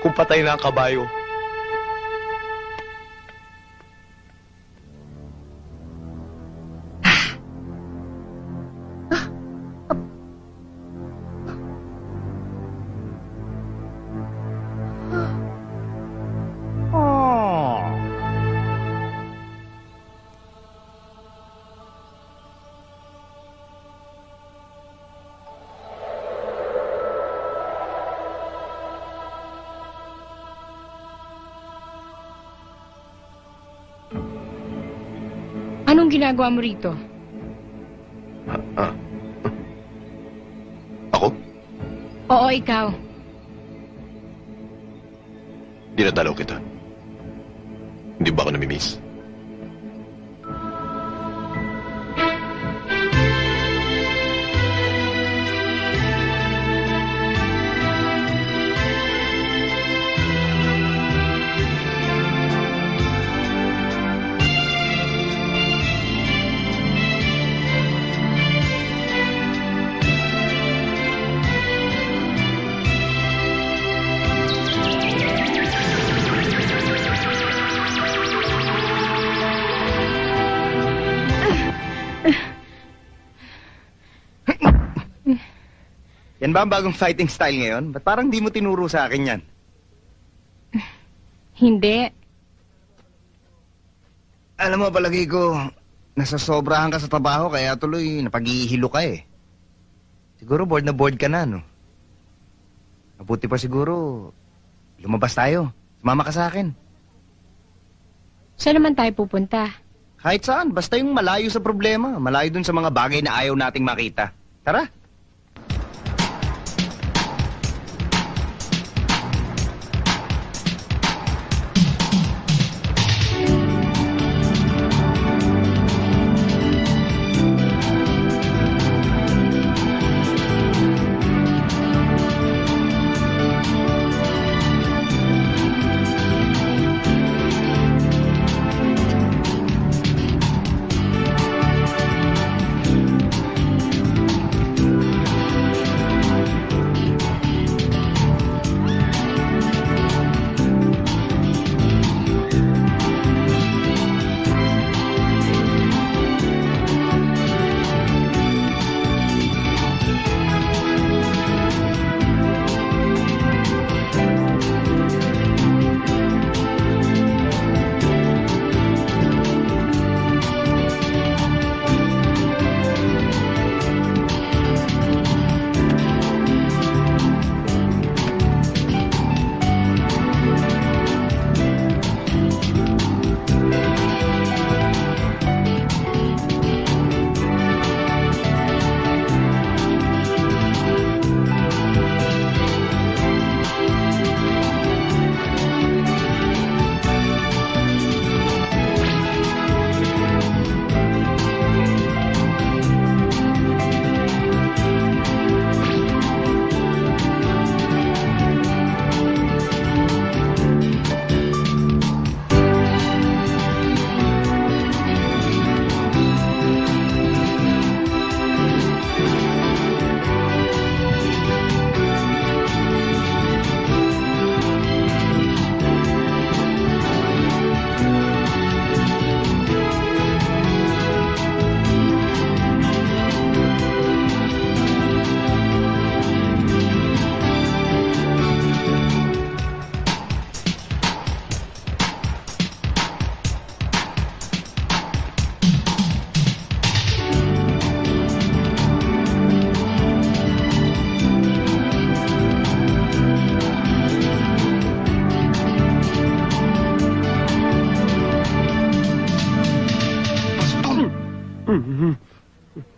Kung patay na ang kabayo. Anong ginagawa mo rito? Ako? Oo, ikaw. Dinadalaw kita. Hindi ba ako namimiss? Yan ba ang bagong fighting style ngayon? Ba't parang di mo tinuro sa akin yan? Hindi. Alam mo, palagi ko, nasasobrahan ka sa trabaho kaya tuloy napag-iihilo ka eh. Siguro bored na bored ka na, no? Mabuti pa siguro, lumabas tayo. Sumama ka sa akin. Saan naman tayo pupunta? Kahit saan, basta yung malayo sa problema. Malayo dun sa mga bagay na ayaw nating makita. Tara!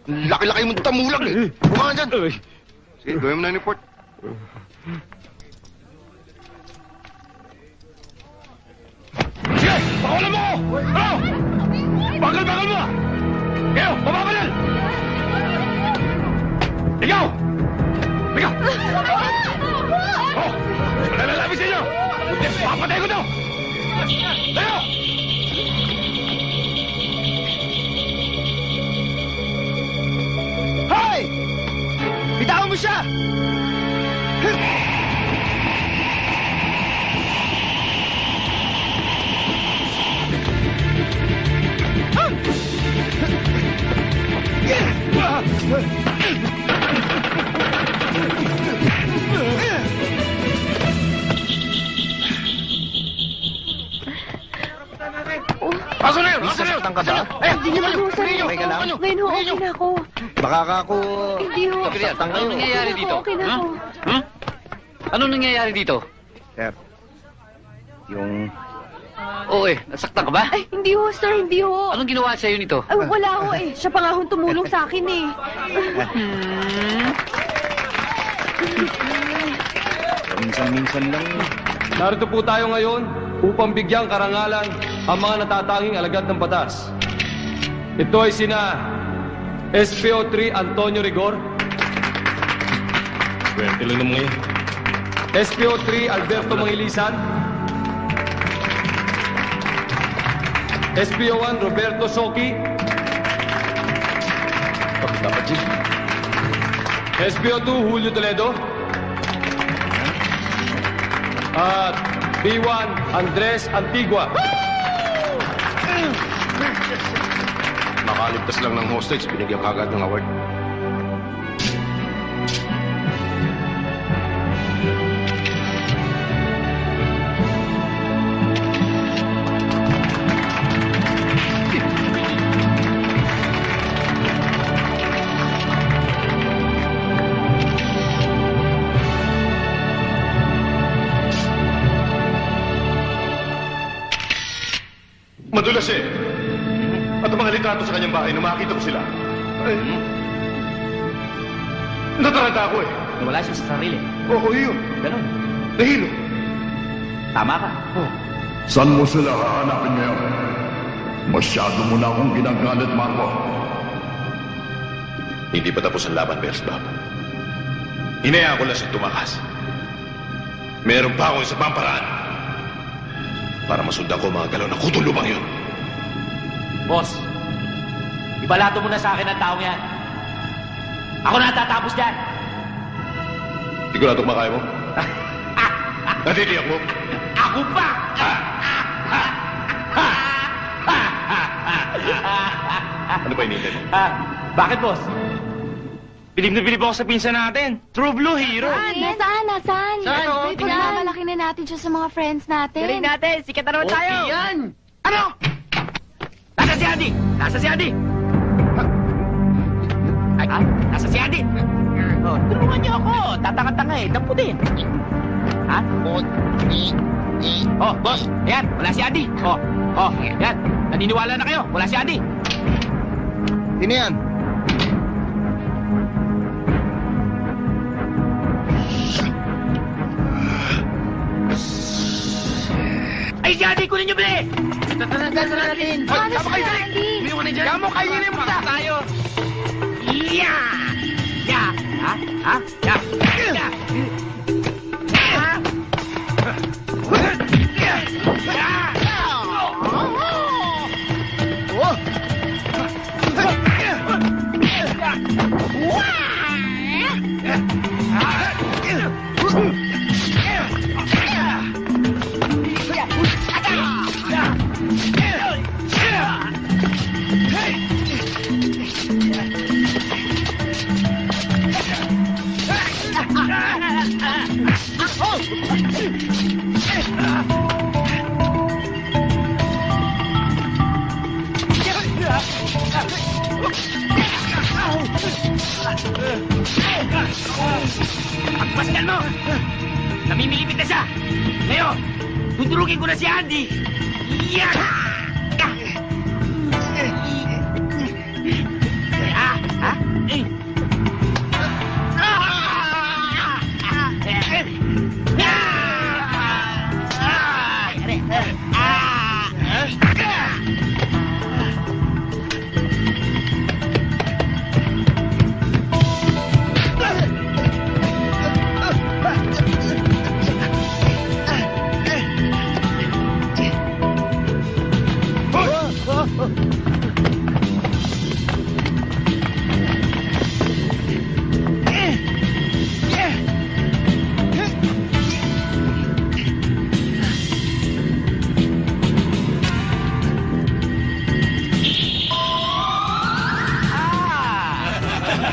Laki-laki mong tamulag eh. Bumangan dyan. Sige, gawin mo na yung report. Sige! Pakawalan mo ako! Ano? Bagal-bagal mo! Kayo! Mababalal! Ikaw! Ikaw! Oh! Malalalabi sa inyo! Kundi, papatay ko to! Tayo! Hoy! Bitawan mo siya! Pasok na yun! Nasasaktan ka ba? Hindi naman ho, sir. Okay ka lang? Ngayon ho, okay na ako. Baka ka ako... Hindi ho. Nasasaktan kayo. Ano nangyayari dito? Okay na ako. Ano nangyayari dito? Sir, yung... Oo nasaktan ka ba? Ay, hindi ho, sir. Hindi ho. Anong ginawa sa'yo nito? Ay, wala ho eh. Siya pa nga ho tumulong sa akin eh. Minsan-minsan lang. Narito po tayo ngayon upang bigyang karangalan ang mga natatanging alagad ng batas. Ito ay sina SPO3 Antonio Rigor, Swerte lang naman ngayon. SPO3 Alberto Mangilisan, SPO1 Roberto Soki, Bakit dapat dyan? SPO2 Julio Toledo, at B1 Andres Antigua. Nakaligtas lang ng hostage, binigyan kagad ng award. Madulas eh. At ang mga litrato sa kanyang bahay, nung makita ko sila, ay... Nataranta ako eh. Nawala siya sa sarili. Oo, yun. Ganon. Nahilo. Tama ka. Saan mo sila hahanapin ngayon? Masyado mo na akong ginagalit, Marco. Hindi pa tapos ang laban, Bersbab. Hinayaan ko lang siya tumakas. Meron pa akong isa pang paraan para masundan ko mga galaw ng kutulubang yun. Boss, ibalato mo na sa akin ang taong yan. Ako na tatapos dyan. Sigurado kumakaya mo? Natitiyak mo? Ako pa! Ano ba inintay mo? Bakit, boss? Bilib na bilib ako sa pinsan natin. True Blue Hero. Nasaan? Saan? Pagmamalaki na natin siya sa mga friends natin. Galing natin. Sikat na naman tayo. Okay yan! Ano? Nasa si Andy! Nasa si Andy! Ay, nasa si Andy! Oh, tulungan niyo ako. Tatanga-tanga eh. Dampo din. Ha? Oh, boss. Ayan, wala si Andy. Oh, yan. Naniniwala na kayo. Wala si Andy. Sino yan? Ay, si Andy! Kunin niyo, bilis! Tatanagal na natin. Ano si Andy? Umiwan na dyan. Kamo, kainin mo ta! Tayo! Ya! Ya! Ha? Ha? Ya! Ya! Pagpaskan mo! Namimilipit na siya! Ngayon, dudurugin ko na si Andy! Yeah!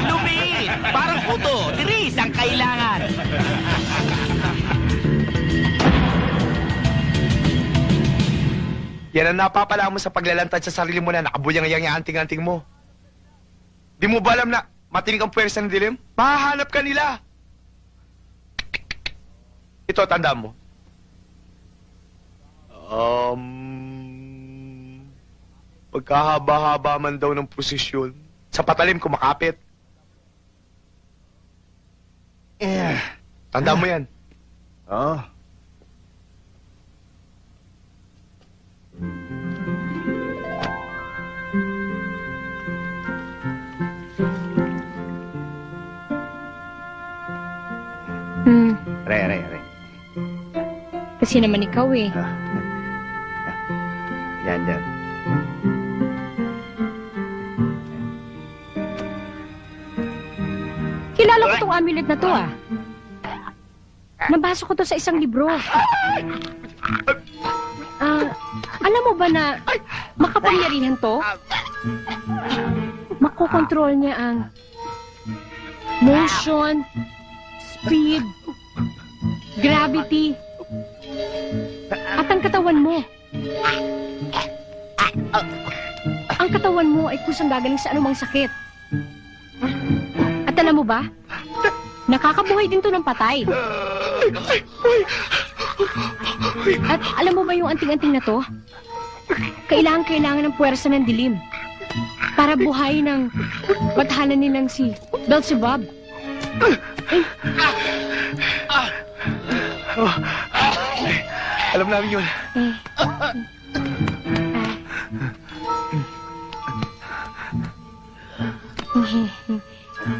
Lumit! Parang puto. Tiris ang kailangan. Yan ang napapala mo sa paglalantad sa sarili mo na nakabuyang-yang yung anting-anting mo. Di mo ba alam na matinig ang puwersa ng dilim? Mahahanap ka nila. Ito, tanda mo. Pagkahaba-haba man daw ng posisyon, sa patalim kumakapit. Tanda mo yan. Oo. Re. Kasi naman ikaw eh. Yan. Kilala ko tong amulet na to ah. Nabasa ko to sa isang libro. Alam mo ba na makapangyarihan to? Makokontrol niya ang motion, speed, gravity, at ang katawan mo. Ang katawan mo ay kusang gagaling sa anumang sakit. At alam mo ba? Nakakabuhay din to ng patay. At alam mo ba yung anting-anting na to? Kailangan ng puwersa ng dilim para buhayin ang bathala nilang si Beelzebub. Alam namin yun.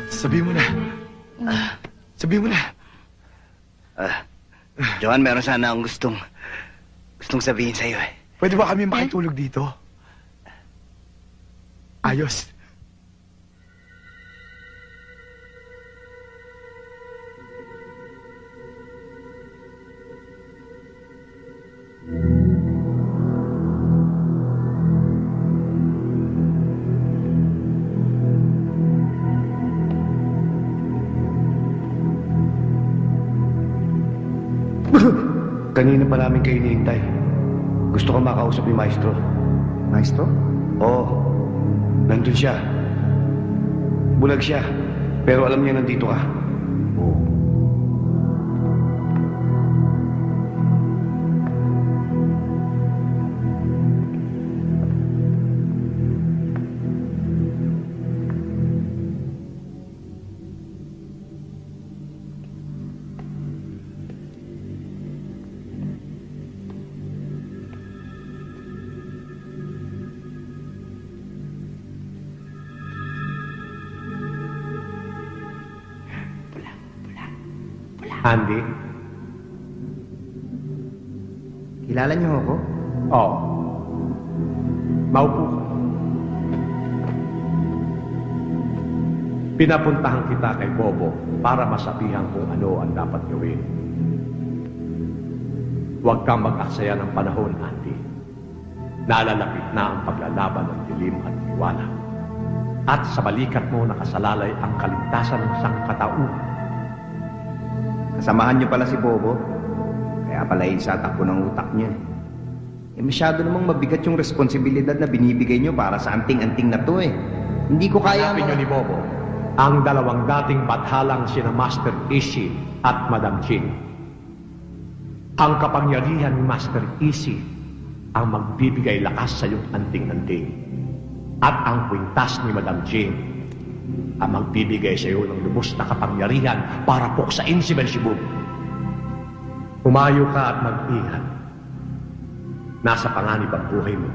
Sabihin mo na. Sabihin mo na. Joan, meron sana akong gustong sabihin sa'yo eh. Pwede ba kami makitulog dito? Ayos. Kanina pa namin kayo hinihintay. Gusto ko makausap ni Maestro. Maestro? Oo. Nandun siya. Bulag siya. Pero alam niya nandito ka. Oo. Andy? Kilala niyo ako? Oo. Maupo ka. Pinapuntahan kita kay Bobo para masabihan kung ano ang dapat gawin. Huwag kang mag-aksaya ng panahon, Andy. Nalalapit na ang paglalaban ng dilim at tiwala. At sa balikat mo nakasalalay ang kaligtasan ng sangkatauhan. Kasamahan niyo pala si Bobo. Kaya pala sa takbo ng utak niya. Masyado namang mabigat yung responsibilidad na binibigay niyo para sa anting-anting na to eh. Hindi ko kaya... Hanapin niyo ni Bobo ang dalawang dating bathalang sina Master Ishi at Madam Ching. Ang kapangyarihan ni Master Ishi ang magbibigay lakas sa iyong anting-anting. At ang kwintas ni Madam Ching ang magbibigay sa iyo ng lubos na kapangyarihan para puksain si Beelzebub. Humayo ka at mag-ingat. Nasa panganib ang buhay mo.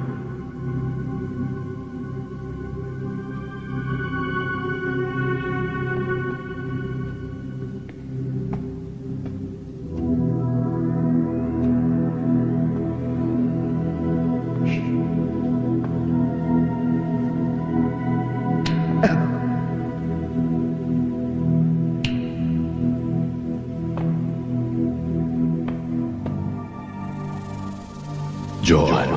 Joan,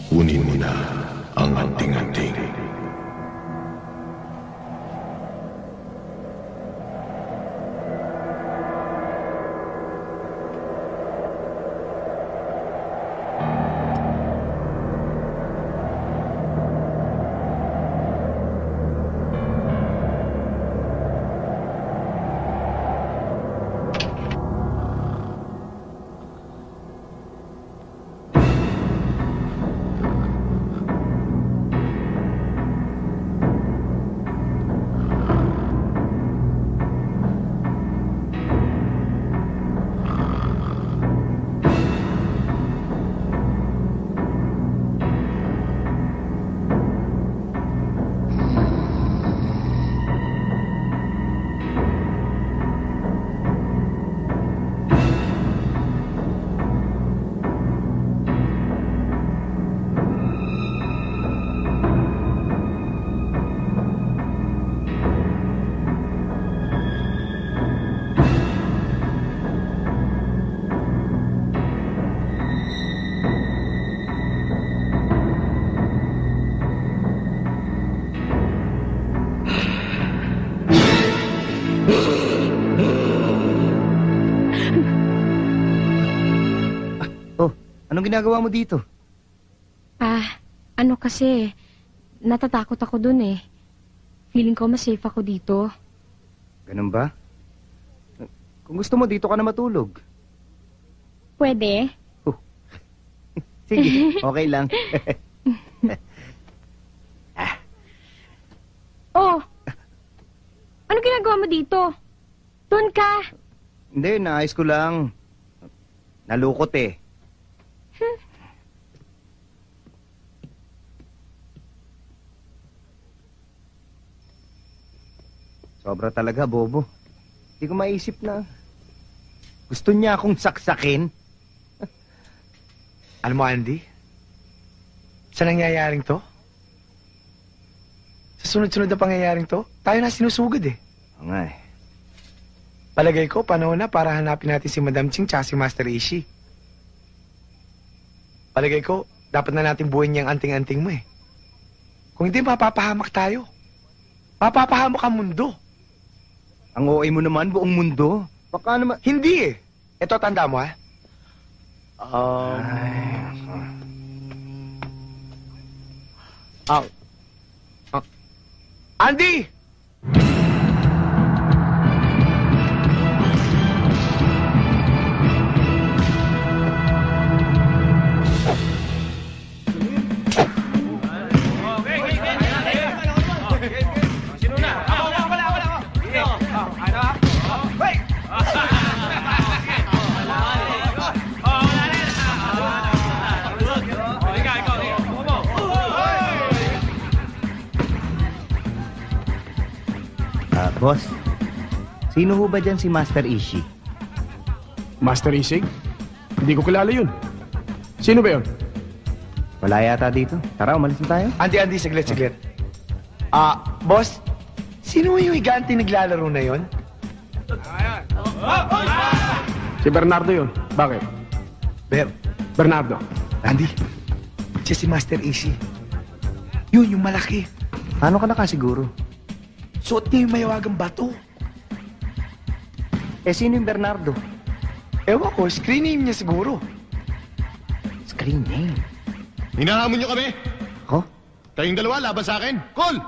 kunin mo na ang anting-anting. Oh, anong ginagawa mo dito? Ano kasi, natatakot ako dun eh. Feeling ko mas safe ako dito. Ganun ba? Kung gusto mo, dito ka na matulog. Pwede? Sige, okay lang. Oh! Ano ginagawa mo dito? Doon ka! Hindi, naayos ko lang. Nalukot eh. Sobra talaga, bobo. Hindi ko maisip na gusto niya akong saksakin. Alam mo, Andy? Sa nangyayaring to? Sa sunod-sunod na pangyayaring to, tayo na sinusugod eh. Oo nga eh. Palagay ko, panahon na para hanapin natin si Madam Ching tsaka si Master Ishi. Palagay ko, dapat na natin buuin niyang anting-anting mo eh. Kung hindi, mapapahamak tayo. Mapapahamak ang mundo. Ang OA mo naman, buong mundo. Baka naman... Hindi eh. Ito, tanda mo ha. Andy! Sino na? Ako! Wala! Boss, sino ho ba dyan si Master Ishi? Master Isig? Hindi ko kilala yun. Sino ba yun? Wala yata dito. Tara, umalis na tayo. Andy, saglit. Boss, sino yung higante naglalaro na yon? Si Bernardo yun. Bakit? Bernardo. Andy, siya si Master Ishi. Yun, yung malaki. Paano ka nakasiguro? Suot niya yung mayawagang bato. Eh, sino yung Bernardo? Ewan ko, screen name niya siguro. Screen name? Hinahamon niyo kami? Ho? Kayong dalawa, laban sa akin. Call!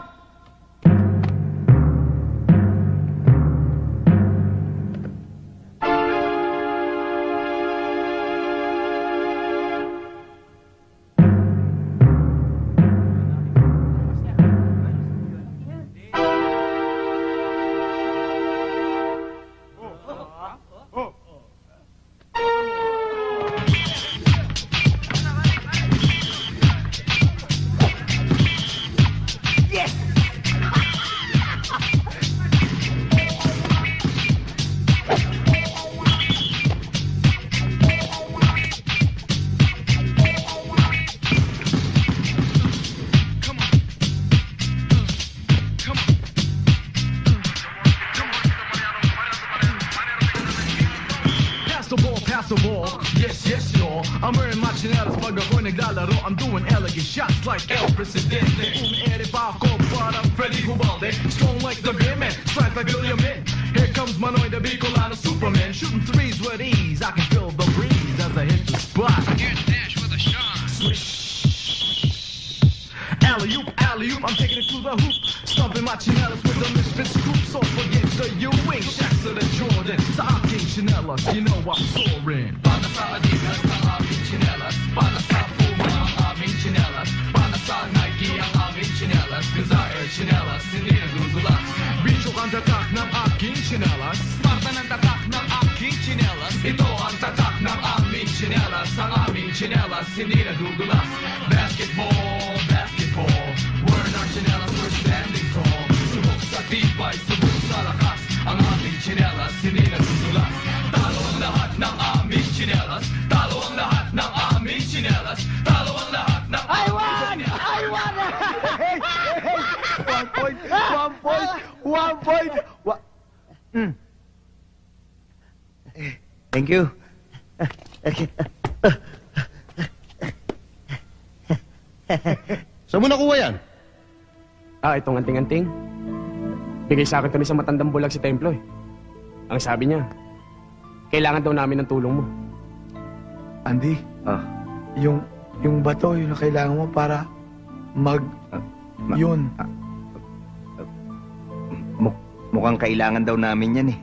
Yes, y'all. I'm wearing my chinelas pag ako'y naglalaro. I'm doing elegant shots like El Presidente. Ere pa ako para Freddy Hubalde. Strong like the beer man, strike like William Mint. Here comes Manoy the Bicolano Superman. Shooting threes with ease, I can feel the breeze as I hit the spot. Here's Dash with a shot. Swish. Alley-oop, I'm taking it to the hoop. Stomping my chinelas with the misfits scoops off against the U-wing. Shacks of the Jordan, sa aking chinelas, you know I'm soaring. Para sa Adidas ang aming chinelas, para sa Puma ang aming chinelas, para sa Nike ang aming chinelas, Desire chinelas, hindi nagugulas. Bicho ang tatak ng aking chinelas, Spartan ang tatak ng aking chinelas, ito ang tatak ng aming chinelas, ang aming chinelas, hindi nagugulas. Basketball, we're our chinelas, we're standing tall. Subok sa tibay, subok sa lakas, ang aming chinelas, hindi nagugulas. Talo ang lahat ng aming chinelas, talo ang lahat ng aming chinelas, talo ang lahat ng aming chinelas. I won! Hey! 1 point! Thank you. Saan mo nakuha yan? Itong anting-anting. Bigay sa akin ito ni sa matandang bulag si Templo eh. Ang sabi niya, kailangan daw namin ng tulong mo. Andy, yung bato, yun ang kailangan mo para yun. Mukhang kailangan daw namin yan eh.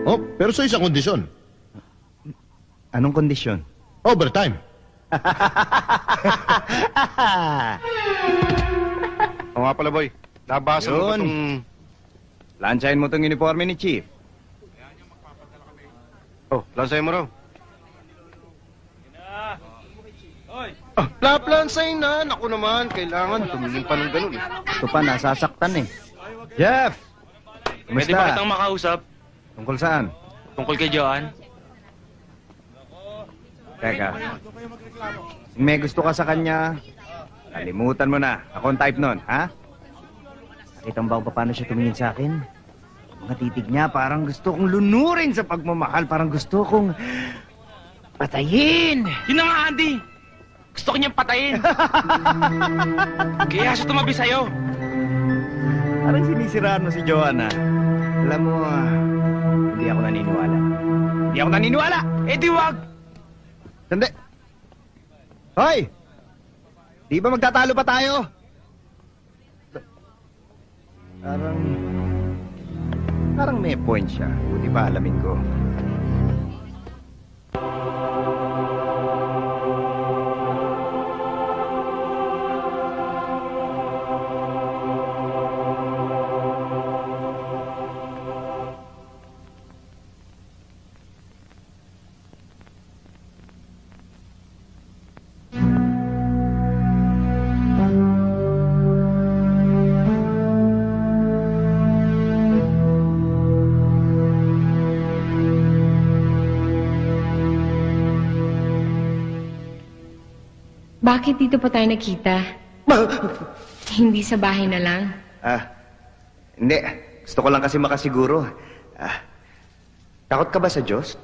Oh, pero sa isang kondisyon. Anong kondisyon? Overtime. O nga pala, boy. Nabasa mo ba itong... Lansahin mo itong uniforme ni Chief. Oh, lansahin mo raw. Laplansay na. Naku naman, kailangan tumingin pa ng ganun. Ito pa, nasasaktan eh. Jeff! Pwede ba kitang makausap? Tungkol saan? Tungkol kay Joan? Teka. May gusto ka sa kanya, kalimutan mo na. Ako ang type nun, ha? Nakita mo ba paano siya tumingin sa akin? Mga titig niya, parang gusto kong lunurin sa pagmamahal. Parang gusto kong patayin. Yun na nga, Andy! Gusto ko niyang patayin. Kaya siya tumabi sa'yo. Parang sinisiraan mo si Joanna. Alam mo, hindi ako naniniwala. Hindi ako naniniwala! Eh di wag! Sandi! Hoy! Di ba magtatalo pa tayo? Parang may point siya. Buti pa alamin ko. Bakit dito pa tayo nakita? Hindi sa bahay na lang? Hindi. Gusto ko lang kasi makasiguro. Takot ka ba sa Diyos?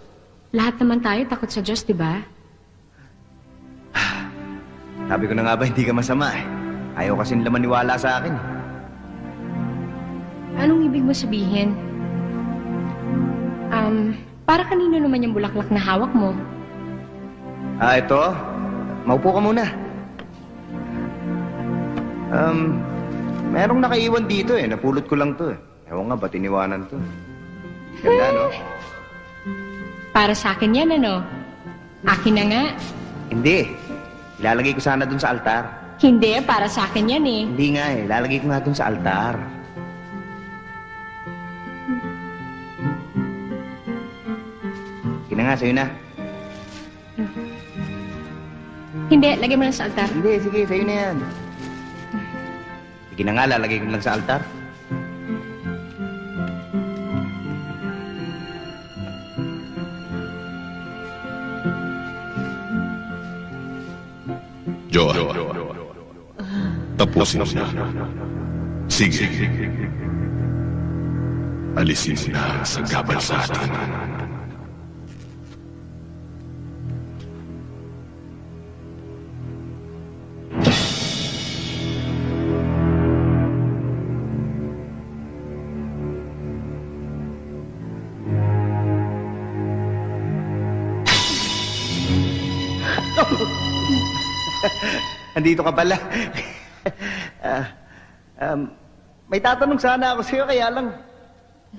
Lahat naman tayo takot sa Diyos, di ba? Sabi ko na nga ba, hindi ka masama eh. Ayaw kasi nila maniwala sa akin. Anong ibig mo sabihin? Para kanino naman yung bulaklak na hawak mo? Ito. Maupo ka muna. Merong nakaiwan dito eh. Napulot ko lang to eh. Ewan nga, ba't iniwanan to? Ganda, no? Para sa akin yan, ano? Akin na nga. Hindi. Ilalagay ko sana dun sa altar. Hindi, para sa akin yan eh. Hindi nga eh. Ilalagay ko nga dun sa altar. Kina nga, sa'yo na. Hindi, lagay mo lang sa altar. Hindi, sige, sa'yo na yan. Sige na nga, lalagay ko lang sa altar. Joan, tapusin mo na. Sige. Alisin mo na sa gabal sa atin. Andito ka pala. May tatanong sana ako sa'yo, kaya lang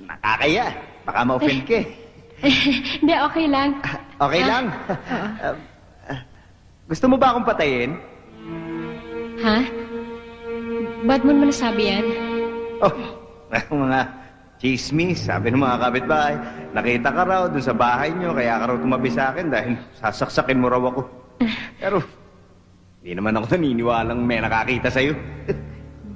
nakakaya. Baka ma-offend ka eh. Hindi, okay lang. Okay lang? Gusto mo ba akong patayin? Ha? Ba't mo naman nasabi yan? Oh, mga chismis, sabi ng mga kapitbahay. Nakita ka raw dun sa bahay nyo, kaya ka raw tumabi sa akin dahil sasaksakin mo raw ako. Pero, hindi naman ako naniniwalang may nakakita sa'yo.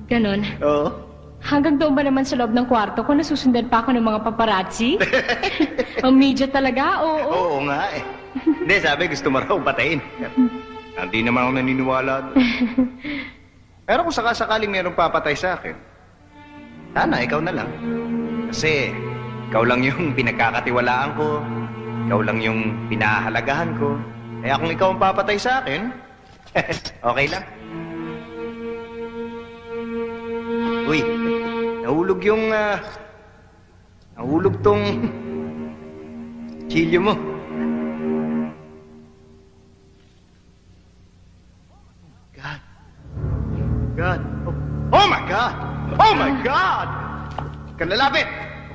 Ganon? Oo. Hanggang doon ba naman sa loob ng kwarto ko, nasusundan pa ako ng mga paparazzi? Ang media talaga, oo. Oo nga eh. Hindi, sabi gusto mo raw patayin. Hindi naman ako naniniwala. Pero kung sakasakaling mayroong papatay sa akin, sana ikaw na lang. Kasi ikaw lang yung pinagkakatiwalaan ko. Ikaw lang yung pinahalagahan ko. Kaya kung ikaw ang papatay sa akin, okay lang. Uy, nahulog yung, nahulog tong chilyo mo. God. Oh my God! Oh my God! Kanlalapit!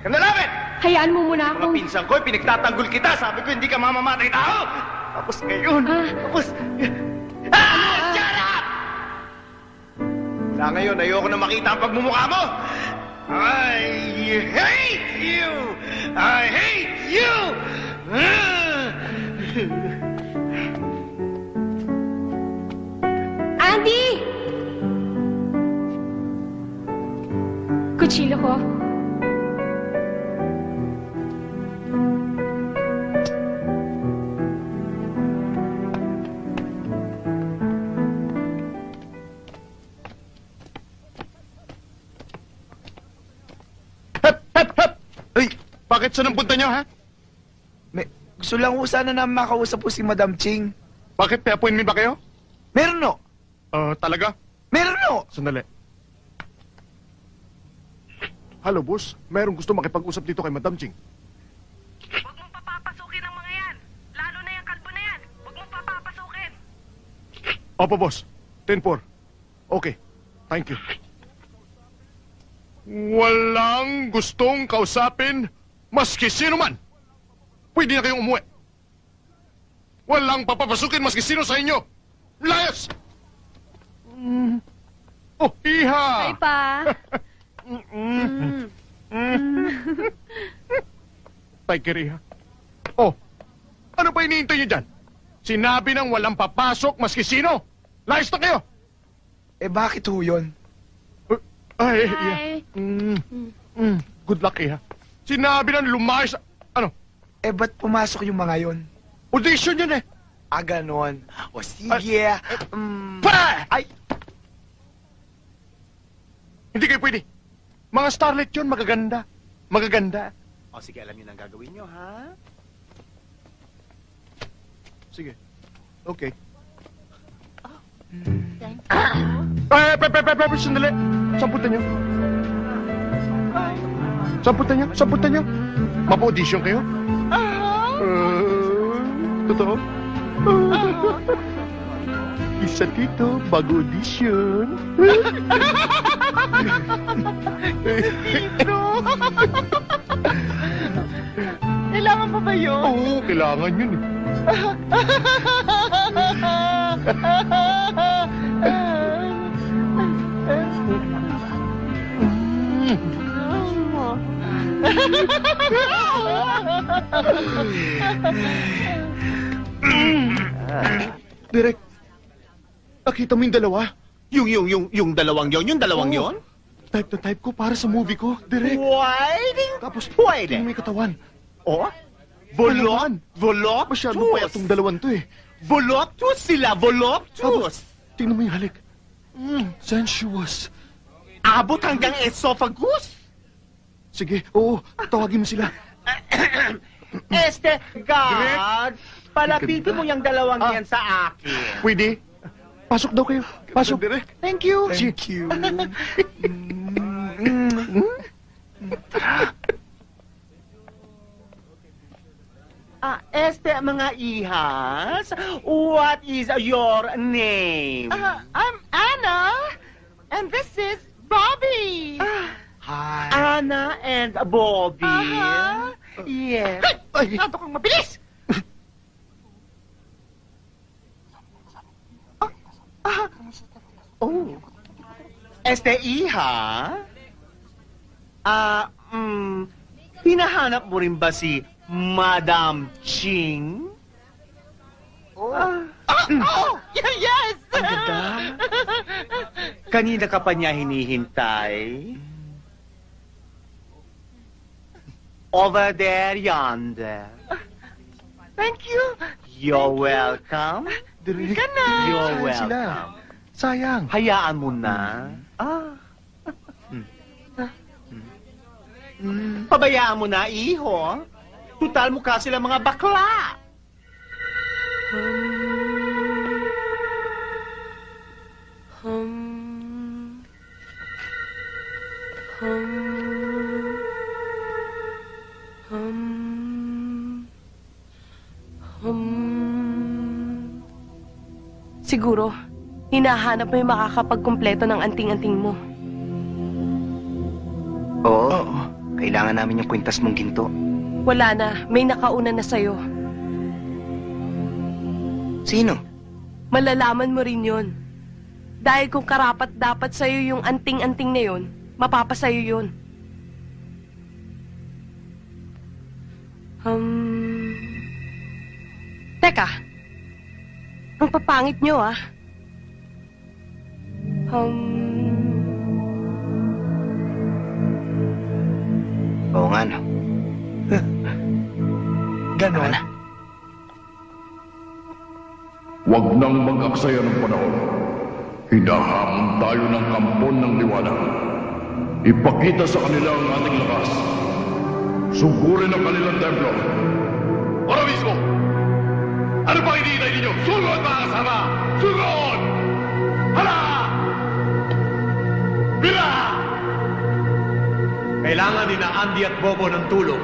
Kanlalapit! Hayaan mo muna Mga akong... pinsan ko, pinagtatanggol kita. Sabi ko, hindi ka mamamatay tao. Tapos ngayon, tapos... Shut up! Sa ngayon, ayoko na makita ang pagmumukha mo. I hate you! I hate you! Andy! Kutsilyo ko. Bakit saan ang punta niyo, ha? Gusto lang ho sana na makausap po si Madam Ching. Bakit? May appointment ba kayo? Meron no. Talaga? Meron no. Sandali. Hello, boss. Mayroong gusto makipag-usap dito kay Madam Ching. Huwag mong papapasukin ang mga yan. Lalo na yung kalbo na yan. Huwag mong papapasukin. Opo, boss. 10-4. Okay. Thank you. Walang gustong kausapin maski sino man. Pwede na kayong umuwi. Walang papapasukin maski sino sa inyo. Layas! Oh, iha! Hi, Pa. Tiger, iha. Oh, ano pa iniintay niyo dyan? Sinabi nang walang papasok maski sino. Layas na kayo! Bakit ho yun? Ay, iha. Good luck, iha. Sinabi nang lumayas... Ano? Ba't pumasok yung mga yon? Audition yun eh. Ganon. O sige. Ay! Hindi kayo pwede. Mga starlet yun, magaganda. Magaganda. O sige, alam niyo na ang gagawin niyo, ha? Sige. Okay. Thank you. Sandali. Samputan niyo. Samputan niyo. Mapa-audition kayo? Totoo? Isa dito, bago-audition. Kailangan pa ba yun? Oo, kailangan yun eh. Direk, nakita mo yung dalawa? Yung dalawang yon? Yung dalawang yon? Type na type ko para sa movie ko, Direk. Pwede. Tapos, Pwede. tingnan mo yung katawan. Oh? Voluptuous. Masyado pa itong dalawan to eh. Voluptuous sila, voluptuous. Tingnan mo yung halik. Sensuous. Abot hanggang esophagus. Sige, oo, tawagin mo sila. God, palapitin mo yung dalawang yan sa akin. Pwede? Pasok daw kayo. Pasok. Thank you. Thank you. Mga ihas, what is your name? I'm Anna. And this is Bobby. Hi. Anna and Bobby. Yes. Masyado kang mabilis. Oh. Iha? Hinahanap mo rin ba si Madam Ching? Yes! Ang ganda. Kanina ka pa niya hinihintay? Over there, yonder. Thank you. You're welcome. Direk, Ka na. You're sila. welcome. Sayang. Hayaan mo na. Pabayaan mo na, iho. Tutal mukha sila mga bakla. Siguro, hinahanap mo yung makakapagkumpleto ng anting-anting mo. Oo. Kailangan namin yung kwintas mong ginto. Wala na, may nakauna na sa'yo. Sino? Malalaman mo rin yun. Dahil kung karapat dapat sa'yo yung anting-anting na yun, mapapasayo yun. Teka. Ang papangit nyo, ah. Oo nga, no? Ganon. Huwag nang mag-aksaya ng panahon. Hinahamon tayo ng kampon ng liwanag. Ipakita sa kanila ang ating lakas. Sugurin ang kanilang templo. Ahora mismo! Ano pa hinihintay ninyo? Sugod, mga kasama! Sugod! Hala! Bila! Kailangan ni na Andy at Bobo ng tulong.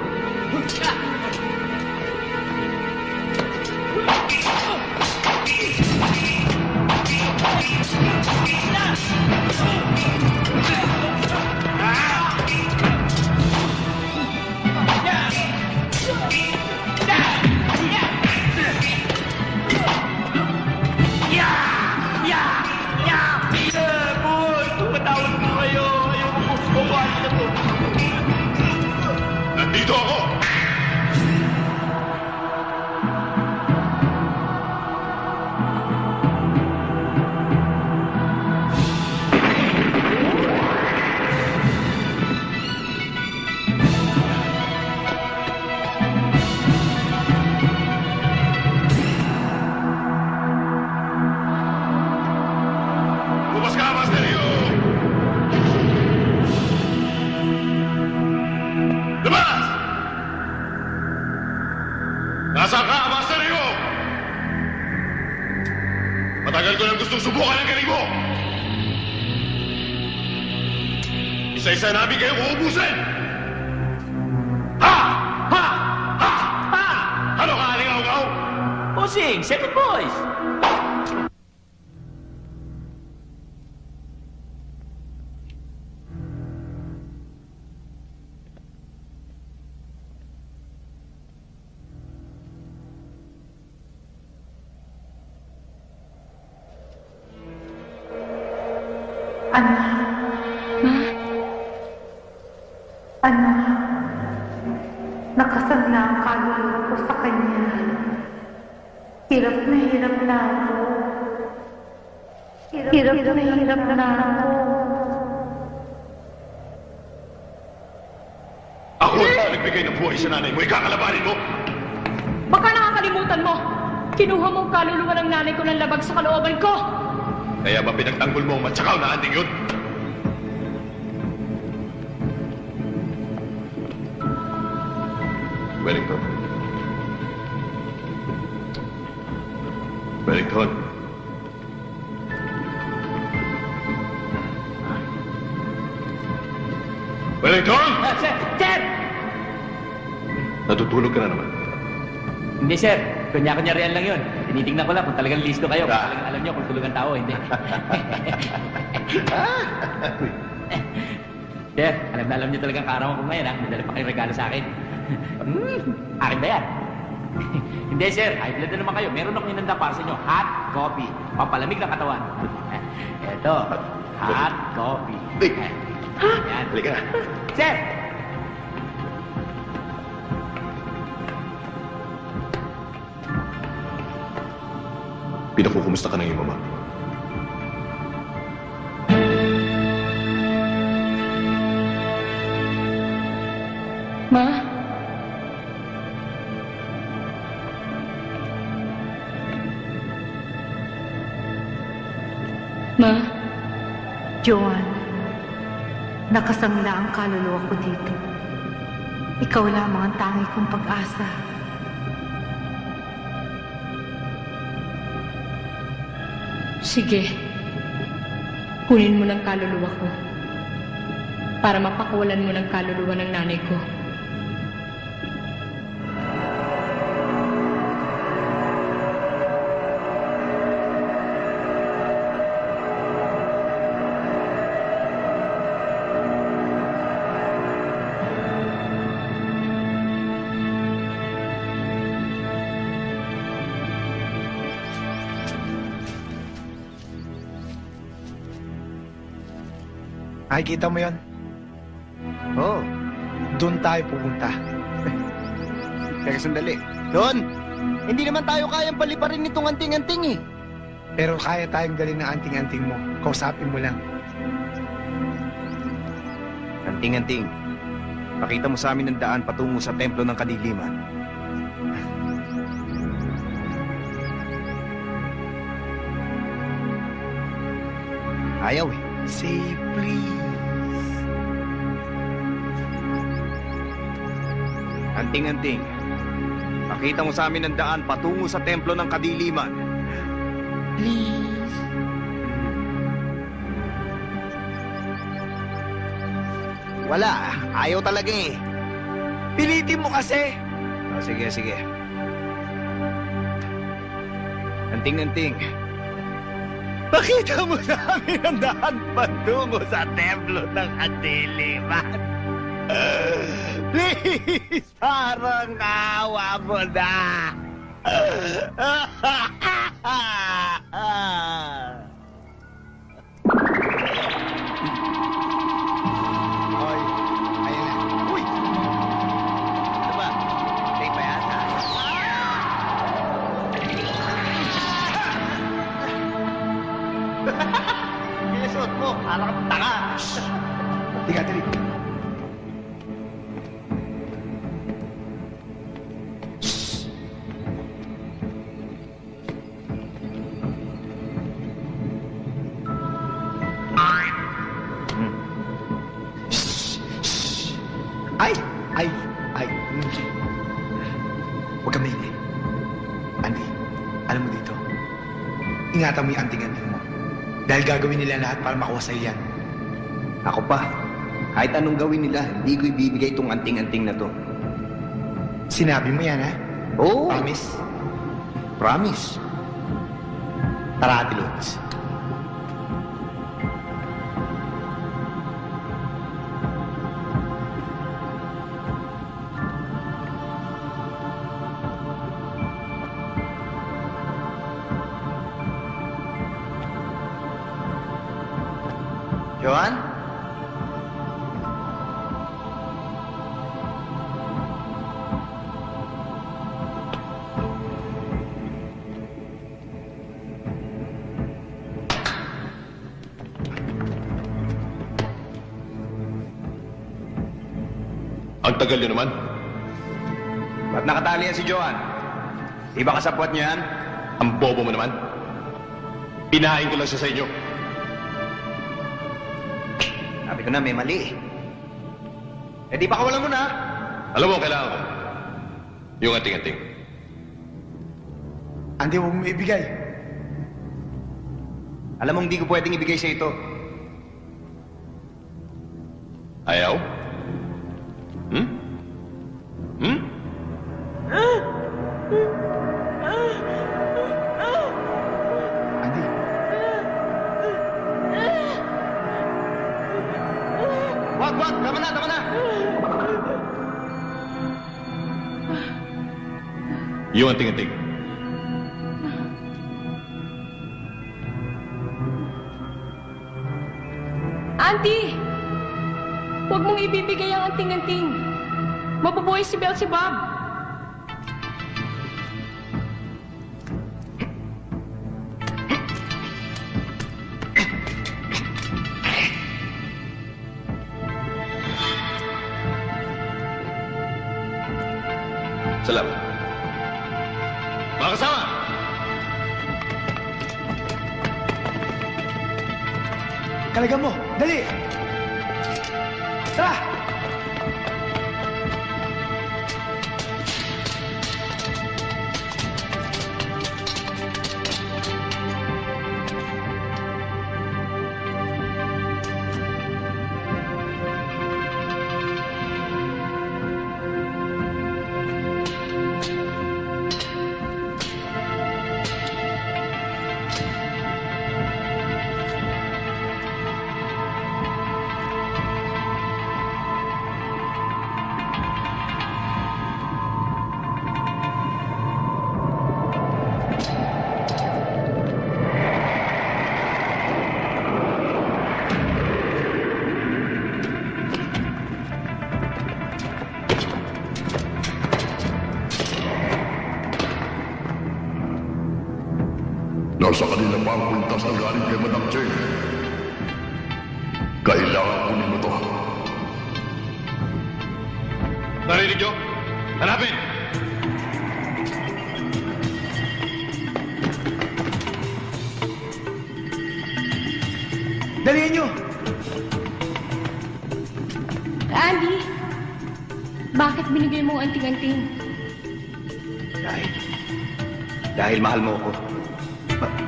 Nandito ako! Lumabas ka, Master Yu! Lumabas! Nasaan ka, Master Yu? Matagal ko lang gustong subukan ang galing mo! Isa-isa namin kayo uubusin! Ha! Ha! Ha! Ha! Ano ka, alingaw-ngaw? Bossing, Seven Boys! Nakasanla ang kaluluwa ko sa kanya. Hirap na ako. Hirap na ako. Ako ang nagbigay ng buhay sa nanay mo. Ikakalabanin mo? Baka nakakalimutan mo. Kinuha mong kaluluwa ng nanay ko ng labag sa kalooban ko. Kaya ba pinagtanggol mo ang matsakaw na anding yun? Wellington. Wellington. Wellington! Sir! Natutulog ka na naman. Hindi, sir. Kunya-kunyarian lang yun. Tinitingnan ko lang kung talagang listo kayo. Kung talagang alam nyo kung tulog ang tao, hindi. Sir, alam nyo talagang kaarawan ko ngayon, ha? May dala pa kayong regalo sa akin. Akin ba yan? Hindi, sir. High blood na naman kayo. Meron ako inanda para sa inyo. Hot coffee. Pampalamig ng katawan. Eto. Hot coffee. Yan. Halika na. Sir! Pinakukumusta ka ng iyong mama. Ma? Ma? Joan, nakasangla ang kaluluwa ko dito. Ikaw lamang ang tangi kong pag-asa. Sige. Kunin mo ng kaluluwa ko. Para mapakawalan mo ng kaluluwa ng nanay ko. Nakikita mo yon? Oo. Doon tayo pupunta. Teka sandali. Don, hindi naman tayo kayang paliparin nitong anting-anting eh. Pero kaya tayong dalhin ng anting-anting mo. Kausapin mo lang. Anting-anting, pakita mo sa amin ang daan patungo sa templo ng kadiliman. Ayaw eh. Say please. Anting-anting, pakita mo sa amin ang daan patungo sa templo ng kadiliman. Please. Wala, ayaw talaga eh. Pilitin mo kasi. Oh, sige, sige. Anting-anting, pakita mo sa amin ang daan patungo sa templo ng kadiliman. Please, parang awa mo na. Hoy, ayan na. Uy! Ano ba? Tay pa yata. Kinasuot mo, parang kang tanga. Tiga, dali. Ay! Ay! Ay! Huwag kang maingay. Andy, alam mo dito, ingatan mo yung anting-anting mo. Dahil gagawin nila lahat para makuha sa'yo yan. Ako pa, kahit anong gawin nila, hindi ko ibibigay itong anting-anting na to. Sinabi mo yan, ha? Oo. Promise? Promise. Tara, Ate Lods. Joan? Ang tagal niyo naman. Ba't nakatali yan si Joan? Di ba kasapwat niyo yan? Ang bobo mo naman. Pinahain ko lang siya sa inyo. Sabi ko na, may mali. Eh di ba kawalan mo na? Alam mo ang kailangan ko? Yung anting-anting. Andy, huwag mo ibigay. Alam mong di ko pwedeng ibigay sa ito. Ayaw? Hmm? Hmm? Andy. Wag! Tama na! Yung anting-anting. Auntie! Huwag mong ibibigay ang anting-anting. Mabubuhay si Beelzebub. Salamat. Mga kasama! Kalagan mo! Dali! Tara! Nasa kanila pa ang kwintas na galing kay Madam Cheng. Kailangan kunin mo to. Narinig nyo? Hanapin! Dalihan nyo! Andy, bakit binigay mo ang anting-anting? Dahil mahal mo ako.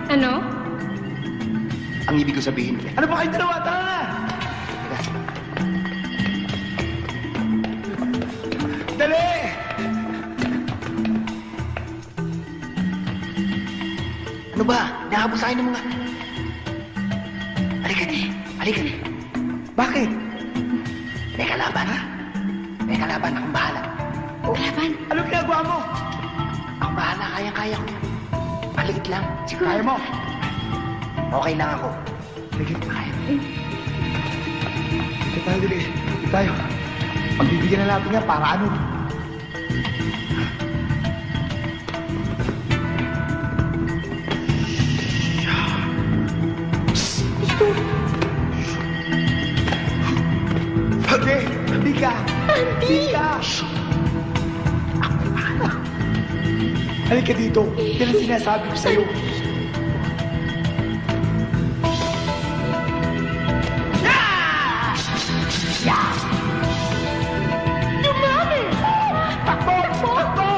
Ano? Ang ibig ko sabihin. Ano ba kayo dalawa? Tara na! Dali! Ano ba? Nahabos sa akin ng mga... Halika di. Halika di. Bakit? May kalaban, ha? May kalaban. Akong bahala. Kalaban? Ano ginagawa mo? Akong bahala. Kaya-kaya ko yan. Paligid lang. Siguro. Kaya mo? Okay lang ako. Ligit na kayo. Dito tayo, dali. Dito tayo. Pagbibigyan na natin yan para ano? Hadi! Hadi ka! Hadi ka! Halika dito. Yan ang sinasabi ko sa'yo. Dumami! Takbo! Takbo!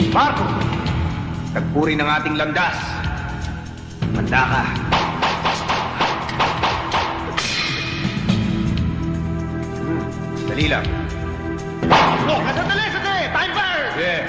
Marco! Tagpuri ng ating landas. Manda ka. Dali lang. Oh, sandali! Sandali! Time fire! Yeah.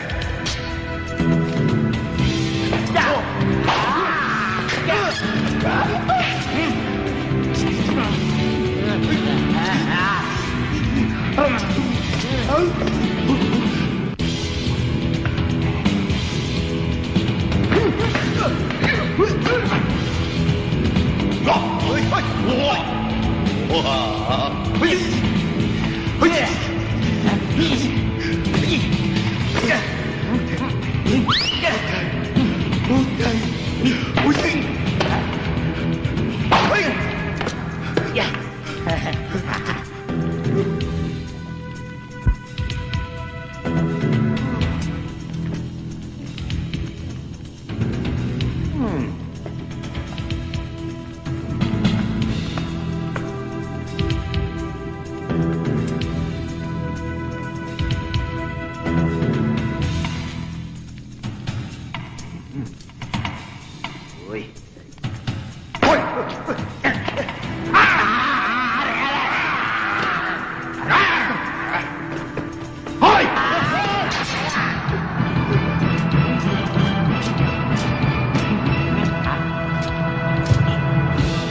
Uy.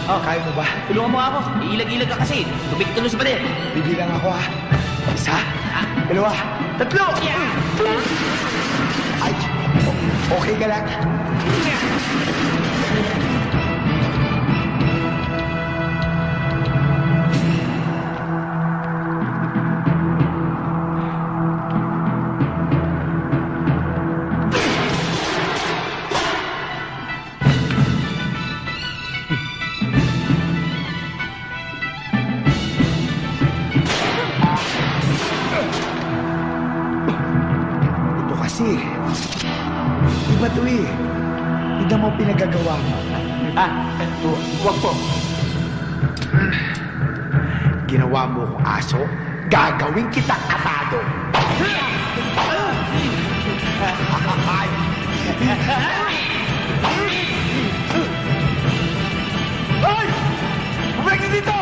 Oh, kaya mo ba? Tulungan mo ako. Iilag-ilag ka kasi. Tubig tulos pa din. Bibilang ako ha. Isa, dalawa, tatlo! Ay, okay ka lang. Kasi, iba to eh. Tignan mo pinagagawa mo. Huwag po. Ginawa mo kong aso, gagawin kitang atado. Hoy! Bumalik ka dito!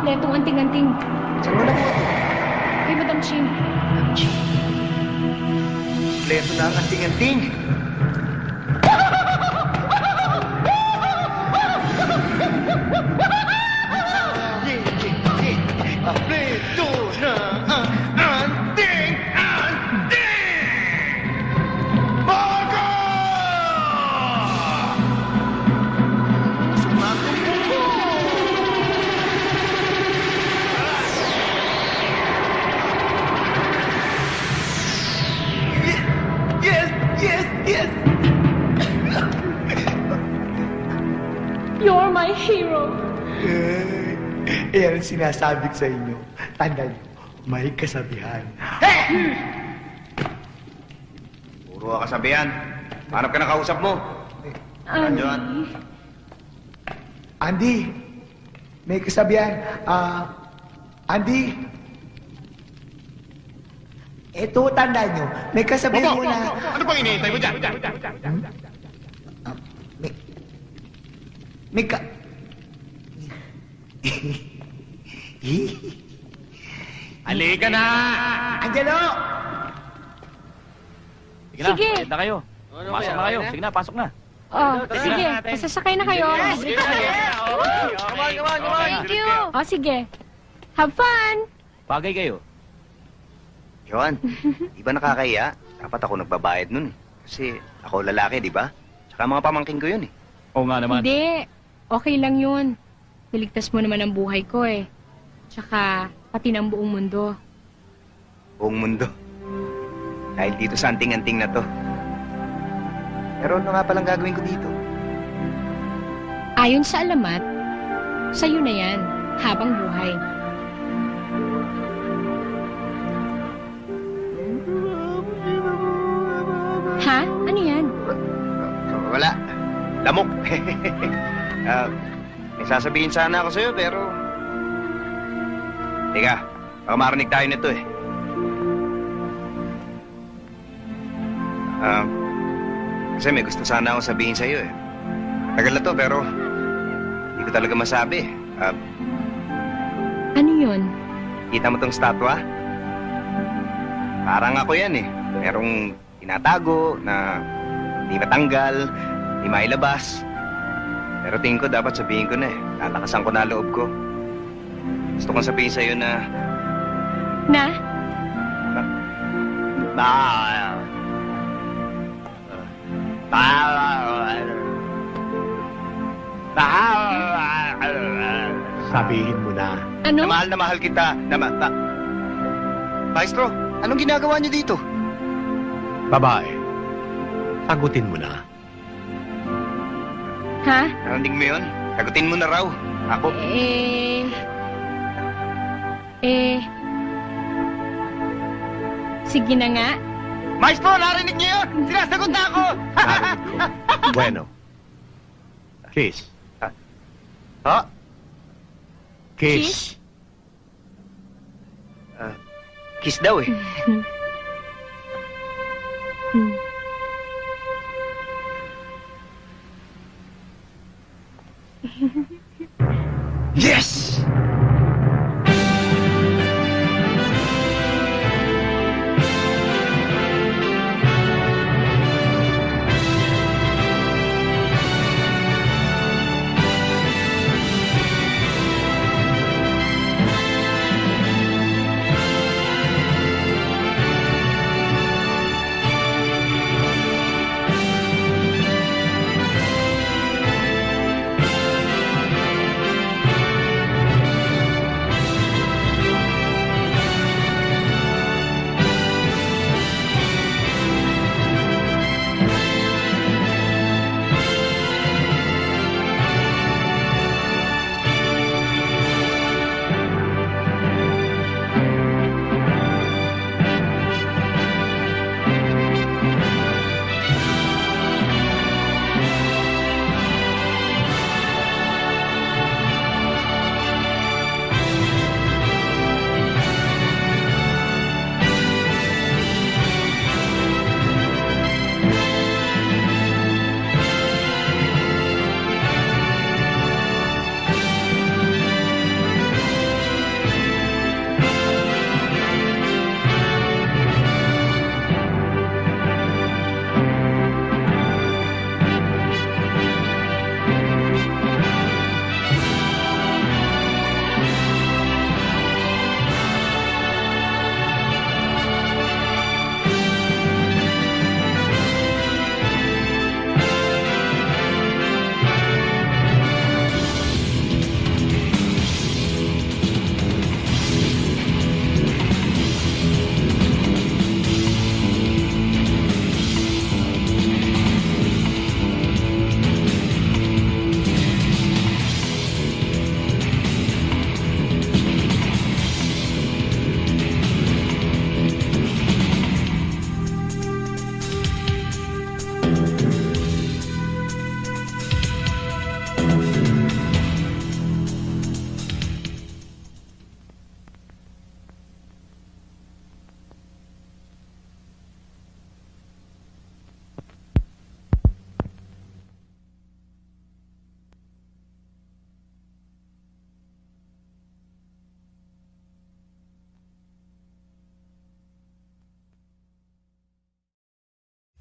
kompletong anting-anting. Saan mo nakuha? Kay Madam Chim. Kompleto na ang anting-anting. Kompleto na ang anting-anting! Bago! Yes! Yes! Yes! You're my hero. Yan ang sinasabi ko sa inyo. Tandaan niyo, may kasabihan. Puro kasabihan. Hanap ka na kausap mo. Joan. Andy, may kasabihan. Andy. Eto, tandaan niyo, may kasabihan mo na... Ano pang iniintay mo dyan? May ka... Halika na! Angelo! Sige na, Sige. na kayo. Pasok na kayo. Sige na, pasok na. Oh, sige. Masasakay na kayo. Come on. Thank you. Oh, sige. Have fun. Bagay kayo. Joan, di ba nakakahiya? Dapat ako nagbabayad nun. Kasi ako lalaki, di ba? Tsaka mga pamangking ko yun eh. Oo nga naman. Hindi. Okay lang yun. Niligtas mo naman ang buhay ko eh. Tsaka, pati ng buong mundo. Buong mundo. Dahil dito sa anting-anting na to. Pero ano nga palang gagawin ko dito? Ayon sa alamat, sa'yo na yan, habang buhay. Ha? Ano yan? Wala. Lamok. May sasabihin sana ako sa'yo, pero... Teka, baka marinig tayo nito eh. Kasi may gusto sana akong sabihin sa'yo eh. Tagal na to, pero... Hindi ko talaga masabi. Ano yun? Kita mo tong statwa? Parang ako yan eh. Merong tinatago na hindi matanggal, hindi mailabas. Pero tingin ko dapat sabihin ko na eh. Lalakasan ko na loob ko. Gusto kong sabihin sa'yo na... Na? Sabihin mo na. Ano? Na mahal kita. Maestro, anong ginagawa niyo dito? Babae, sagutin mo na. Ha? Narinig mo yun? Sagutin mo na raw. Ako. Sige na nga. Maestro, narinig niyo yun? Sinasagot na ako! Bueno. Kiss. Ha? Kiss. Kiss daw eh. Yes!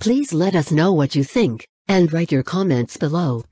Please let us know what you think and write your comments below.